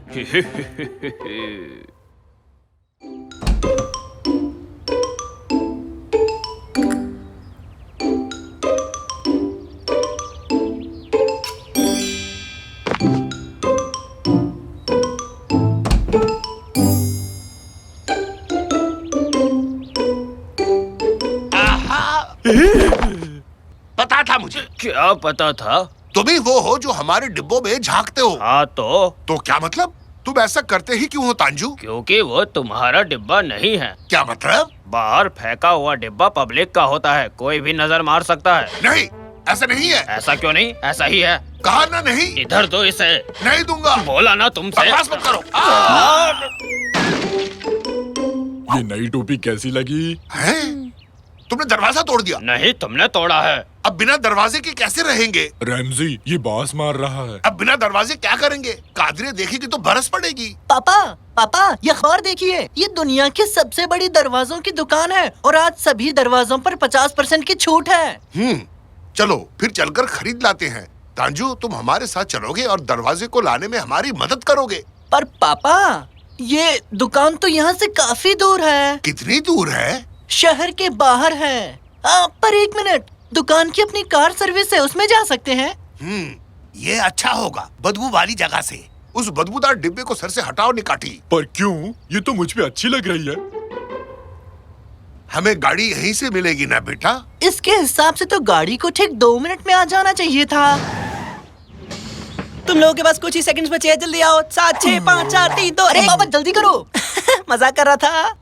पता था मुझे। क्या पता था? तुम ही वो हो जो हमारे डिब्बों में झांकते हो। हाँ तो क्या मतलब? तुम ऐसा करते ही क्यों हो तांजू? क्योंकि वो तुम्हारा डिब्बा नहीं है। क्या मतलब? बाहर फेंका हुआ डिब्बा पब्लिक का होता है, कोई भी नजर मार सकता है। नहीं, ऐसा नहीं है। ऐसा क्यों नहीं? ऐसा ही है। कहा ना नहीं। इधर दो इसे। नहीं दूंगा। बोला ना तुमसे। बकवास मत करो। ये नई टोपी कैसी लगी? है? तुमने दरवाजा तोड़ दिया। नहीं, तुमने तोड़ा है। अब बिना दरवाजे के कैसे रहेंगे? रैमजी, ये बांस मार रहा है। अब बिना दरवाजे क्या करेंगे? कादरे देखेगी तो बरस पड़ेगी। पापा पापा, ये अखबार देखिए। ये दुनिया की सबसे बड़ी दरवाजों की दुकान है और आज सभी दरवाजों पर 50% की छूट है। चलो फिर चलकर खरीद लाते हैं। तांजू, तुम हमारे साथ चलोगे और दरवाजे को लाने में हमारी मदद करोगे। पर पापा, ये दुकान तो यहाँ से काफी दूर है। कितनी दूर है? शहर के बाहर है। पर एक मिनट, दुकान की अपनी कार सर्विस है, उसमें जा सकते हैं। ये अच्छा होगा, बदबू वाली जगह से। उस बदबूदार डिब्बे को सर से हटाओ निकाटी। पर क्यों? ये तो मुझ पे अच्छी लग रही है। हमें गाड़ी यहीं से मिलेगी ना बेटा? इसके हिसाब से तो गाड़ी को ठीक 2 मिनट में आ जाना चाहिए था। तुम लोगों के पास कुछ ही सेकंड्स बचे हैं, जल्दी आओ। 7 6 5 4 3 2 अरे बाबा जल्दी करो। मजाक कर रहा था।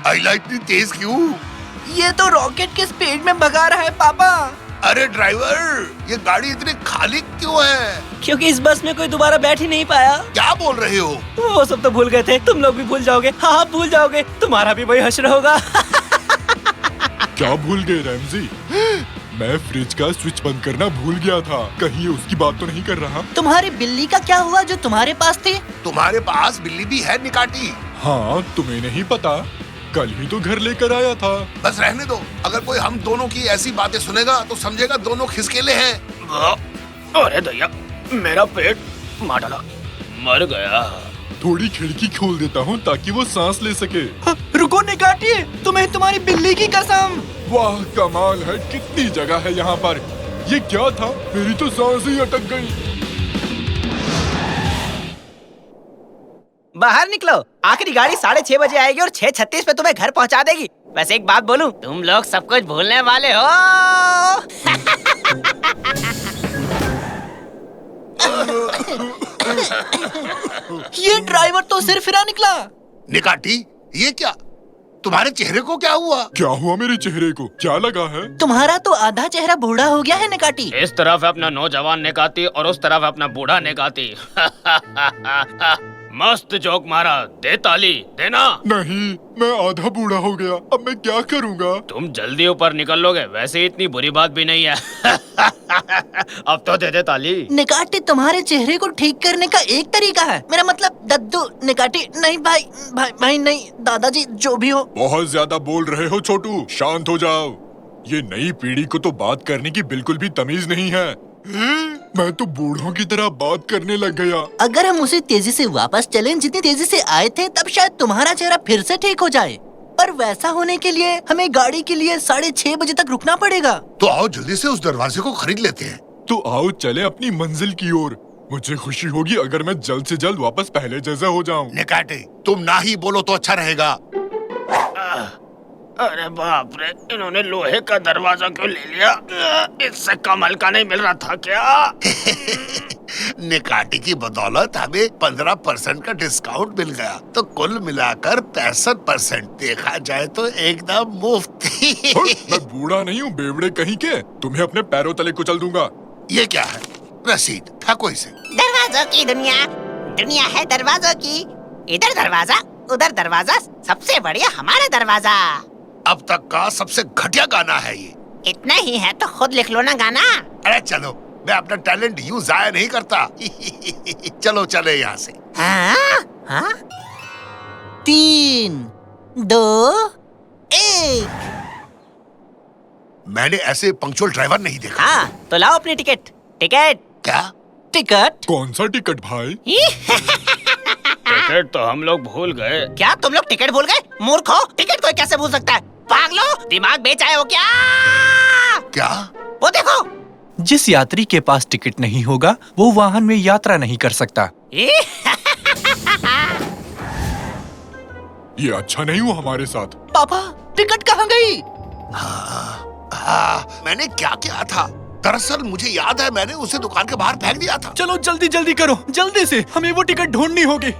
आइला इतनी तेज क्यों? ये तो रॉकेट के स्पीड में भगा रहा है पापा। अरे ड्राइवर, ये गाड़ी इतनी खाली क्यों है? क्योंकि इस बस में कोई दोबारा बैठ ही नहीं पाया। क्या बोल रहे हो? वो सब तो भूल गए थे, तुम लोग भी भूल जाओगे। हाँ भूल जाओगे, तुम्हारा भी वही हश्र होगा। क्या भूल गए रैमजी? मैं फ्रिज का स्विच बंद करना भूल गया था। कहीं ये उसकी बात तो नहीं कर रहा? तुम्हारी बिल्ली का क्या हुआ जो तुम्हारे पास थी? तुम्हारे पास बिल्ली भी है निकाटी? हाँ, तुम्हें नहीं पता, कल ही तो घर लेकर आया था। बस रहने दो। अगर कोई हम दोनों की ऐसी बातें सुनेगा तो समझेगा दोनों खिसकेले हैं। अरे दया, मेरा पेट मार डाला, मर गया। थोड़ी खिड़की खोल देता हूँ ताकि वो सांस ले सके। रुको निकाटी, तुम्हें तुम्हारी बिल्ली की कसम। वाह कमाल है, कितनी जगह है यहाँ पर। ये क्या था? मेरी तो सांस ही अटक गई। बाहर निकलो, आखिरी गाड़ी 6:30 बजे आएगी और 6:36 पे तुम्हें घर पहुंचा देगी। वैसे एक बात बोलूं, तुम लोग सब कुछ भूलने वाले हो। ये ड्राइवर तो सिर फिरा निकला। निकाटी, ये क्या? तुम्हारे चेहरे को क्या हुआ? क्या हुआ मेरे चेहरे को? क्या लगा है? तुम्हारा तो आधा चेहरा बूढ़ा हो गया है निकाटी। इस तरफ अपना नौजवान निकाती और उस तरफ अपना बूढ़ा निकाती। मस्त जोक मारा, दे ताली, देना। नहीं, मैं आधा बूढ़ा हो गया, अब मैं क्या करूँगा? तुम जल्दी ऊपर निकल लोगे, वैसे इतनी बुरी बात भी नहीं है। अब तो दे दे ताली। निकाटी, तुम्हारे चेहरे को ठीक करने का एक तरीका है। मेरा मतलब दद्दू। निकाटी नहीं भाई, भाई नहीं, दादाजी जो भी हो। बहुत ज्यादा बोल रहे हो छोटू, शांत हो जाओ। ये नई पीढ़ी को तो बात करने की बिल्कुल भी तमीज नहीं है। मैं तो बूढ़ों की तरह बात करने लग गया। अगर हम उसी तेजी से वापस चलें जितनी तेजी से आए थे, तब शायद तुम्हारा चेहरा फिर से ठीक हो जाए। पर वैसा होने के लिए हमें गाड़ी के लिए 6:30 बजे तक रुकना पड़ेगा। तो आओ जल्दी से उस दरवाजे को खरीद लेते हैं। तो आओ चले अपनी मंजिल की ओर। मुझे खुशी होगी अगर मैं जल्द से जल्द वापस पहले जैसा हो जाऊं। निकाटे, तुम ना ही बोलो तो अच्छा रहेगा। अरे बाप रे, इन्होंने लोहे का दरवाजा क्यों ले लिया? इससे कम हल्का नहीं मिल रहा था क्या? निकाटी की बदौलत हमें 15% का डिस्काउंट मिल गया, तो कुल मिलाकर 65%। देखा जाए तो एकदम मुफ्त। मैं बूढ़ा नहीं हूँ बेवड़े कहीं के, तुम्हें अपने पैरों तले कुचल दूंगा। ये क्या है? रसीद, फेंको इसे। दरवाजों की दुनिया, दुनिया है दरवाजों की। इधर दरवाजा, उधर दरवाजा, सबसे बढ़िया हमारा दरवाजा। अब तक का सबसे घटिया गाना है ये। इतना ही है तो खुद लिख लो ना गाना। अरे चलो, मैं अपना टैलेंट यूं जाया नहीं करता। चलो चले यहाँ से। हाँ? 3 2 1। मैंने ऐसे पंक्चुअल ड्राइवर नहीं देखा। हाँ, तो लाओ अपनी टिकट। टिकट क्या? टिकट? कौन सा टिकट भाई? टिकट तो हम लोग भूल गए। क्या तुम लोग टिकट भूल गए? मूर्ख हो, टिकट कोई कैसे भूल सकता है? पागलो, दिमाग बेच आए हो क्या? क्या? वो देखो। जिस यात्री के पास टिकट नहीं होगा वो वाहन में यात्रा नहीं कर सकता। ये अच्छा नहीं हुआ हमारे साथ। पापा, टिकट कहाँ गई? मैंने क्या किया था? दरअसल मुझे याद है, मैंने उसे दुकान के बाहर फेंक दिया था। चलो जल्दी जल्दी करो, जल्दी से, हमें वो टिकट ढूंढनी होगी।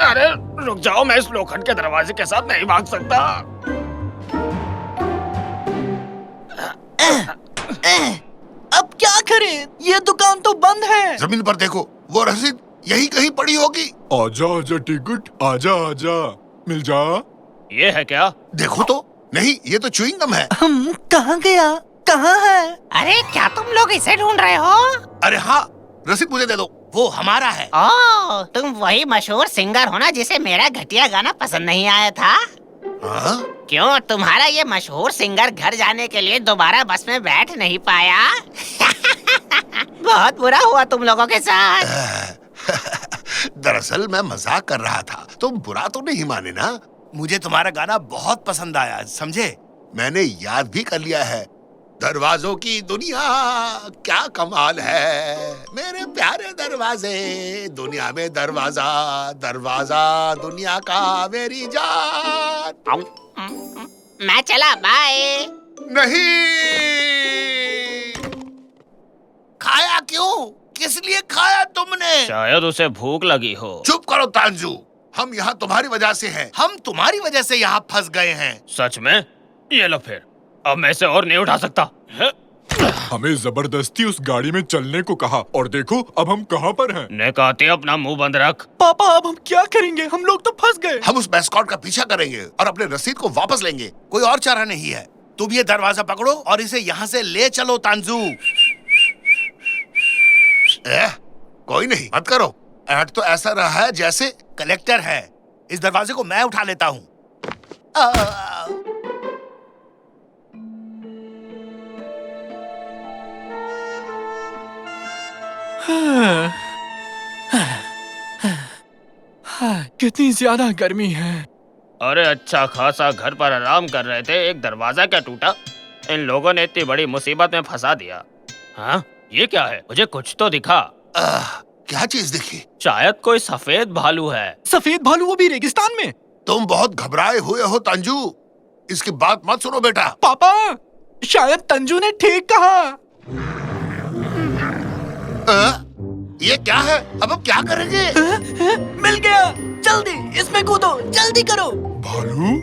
अरे रुक जाओ, मैं इस लोखंड के दरवाजे के साथ नहीं भाग सकता। अब क्या करें? ये दुकान तो बंद है। जमीन पर देखो, वो रसीद यही कहीं पड़ी होगी। आजा आजा टिकट, आजा आजा, मिल जा। ये है क्या? देखो तो। नहीं, ये तो च्युइंग गम है। कहाँ गया? कहाँ है? अरे क्या तुम लोग इसे ढूंढ रहे हो? अरे हाँ, रसीद मुझे दे दो, वो हमारा है। ओह, तुम वही मशहूर सिंगर हो ना जिसे मेरा घटिया गाना पसंद नहीं आया था? हाँ? क्यों, तुम्हारा ये मशहूर सिंगर घर जाने के लिए दोबारा बस में बैठ नहीं पाया? बहुत बुरा हुआ तुम लोगों के साथ। दरअसल मैं मजाक कर रहा था, तुम बुरा तो नहीं माने ना? मुझे तुम्हारा गाना बहुत पसंद आया, समझे? मैंने याद भी कर लिया है। दरवाजों की दुनिया क्या कमाल है, मेरे प्यारे दरवाजे, दुनिया में दरवाजा, दरवाजा दुनिया का मेरी जान। मैं चला, बाय। नहीं। खाया क्यों? किस लिए खाया तुमने? शायद उसे भूख लगी हो। चुप करो तांजू, हम यहाँ तुम्हारी वजह से हैं। हम तुम्हारी वजह से यहाँ फंस गए हैं। सच में? ये लो फिर, अब मैं इसे और नहीं उठा सकता। हमें जबरदस्ती उस गाड़ी में चलने को कहा और देखो अब हम कहाँ पर हैं। ने कहते अपना मुंह बंद रख। पापा अब हम क्या करेंगे? हम लोग तो फंस गए। हम उस मैस्कॉट का पीछा करेंगे और अपने रसीद को वापस लेंगे। कोई और चारा नहीं है। तुम ये दरवाजा पकड़ो और इसे यहाँ से ले चलो तांजू। कोई नहीं, मत करो। ऐड तो ऐसा रहा है जैसे कलेक्टर है। इस दरवाजे को मैं उठा लेता हूँ। कितनी ज्यादा गर्मी है। अरे अच्छा खासा घर पर आराम कर रहे थे, एक दरवाजा क्या टूटा? इन लोगों ने इतनी बड़ी मुसीबत में फंसा दिया। हाँ, ये क्या है? मुझे कुछ तो दिखा। क्या चीज दिखी? शायद कोई सफेद भालू है। सफेद भालू, वो भी रेगिस्तान में? तुम बहुत घबराए हुए हो तांजू। इसकी बात मत सुनो बेटा। पापा, शायद तंजू ने ठीक कहा। ये क्या है? अब हम क्या करेंगे? मिल गया, जल्दी इसमें कूदो, जल्दी करो। भालू?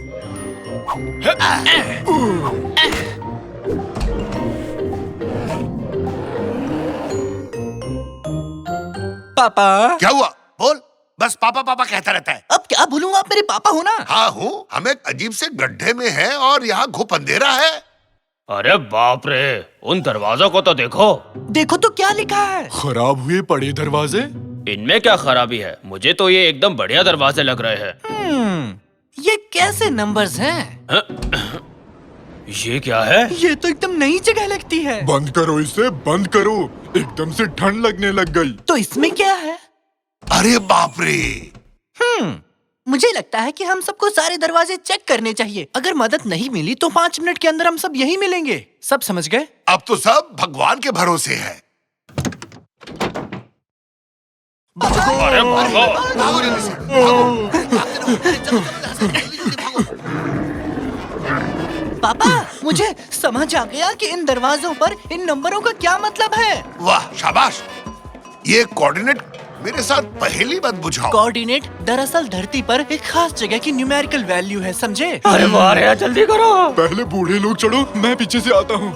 पापा। क्या हुआ? बोल। बस पापा पापा कहता रहता है। अब क्या बोलूं, आप मेरे पापा हो ना? हाँ हूँ। हम एक अजीब से गड्ढे में हैं और यहाँ घुप अंधेरा है। अरे बाप रे, उन दरवाजों को तो देखो। देखो तो क्या लिखा है। खराब हुए पड़े दरवाजे। इनमें क्या खराबी है? मुझे तो ये एकदम बढ़िया दरवाजे लग रहे हैं। ये कैसे नंबर्स हैं? ये क्या है? ये तो एकदम नई जगह लगती है। बंद करो इसे, बंद करो। एकदम से ठंड लगने लग गई। तो इसमें क्या है? अरे बाप रे। मुझे लगता है कि हम सबको सारे दरवाजे चेक करने चाहिए। अगर मदद नहीं मिली तो 5 मिनट के अंदर हम सब यही मिलेंगे। सब समझ गए? अब तो सब भगवान के भरोसे है। अरे भागो। भागो जल्दी से, भागो। पापा, मुझे समझ आ गया कि इन दरवाजों पर इन नंबरों का क्या मतलब है। वाह, शाबाश। ये कोऑर्डिनेट मेरे साथ पहेली मत बुझाओ। कोऑर्डिनेट दरअसल धरती पर एक खास जगह की न्यूमेरिकल वैल्यू है, समझे? अरे वाह रे, जल्दी करो। पहले बूढ़े लोग चढ़ो, मैं पीछे से आता हूँ।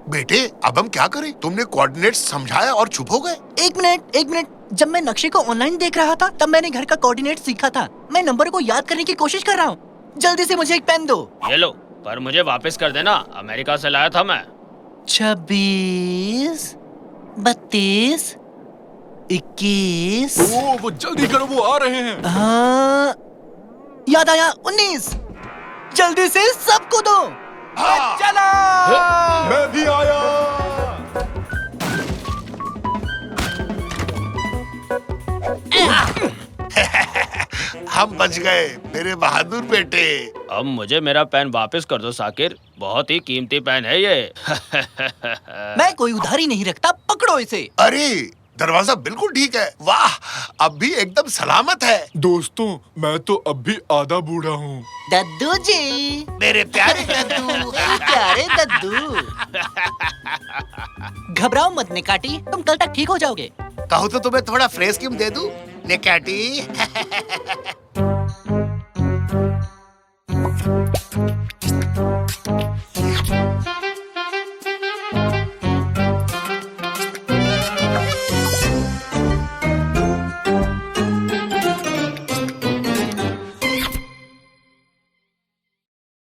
बेटे, अब हम क्या करें? तुमने कोऑर्डिनेट समझाया और चुप हो गए। एक मिनट। जब मैं नक्शे को ऑनलाइन देख रहा था तब मैंने घर का कोऑर्डिनेट सीखा था। मैं नंबर को याद करने की कोशिश कर रहा हूँ। जल्दी से मुझे एक पेन दो। ये लो, पर मुझे वापस कर देना। अमेरिका से लाया था मैं। 26, 32, 21। वो जल्दी करो, वो आ रहे हैं। हाँ, याद आया, 19। जल्दी से सबको दो। चला। मैं भी आया। हम बच गए मेरे बहादुर बेटे। अब मुझे मेरा पेन वापस कर दो साकिर, बहुत ही कीमती पेन है ये। मैं कोई उधारी नहीं रखता, पकड़ो इसे। अरे दरवाजा बिल्कुल ठीक है। वाह, अब भी एकदम सलामत है। दोस्तों, मैं तो अब भी आधा बूढ़ा हूँ। दद्दू जी, मेरे प्यारे दद्दू। प्यारे दद्दू। घबराओ मत निकाटी, तुम कल तक ठीक हो जाओगे। कहूँ तो तुम्हें थोड़ा फ्रेश क्रीम दे दूं, निकाटी?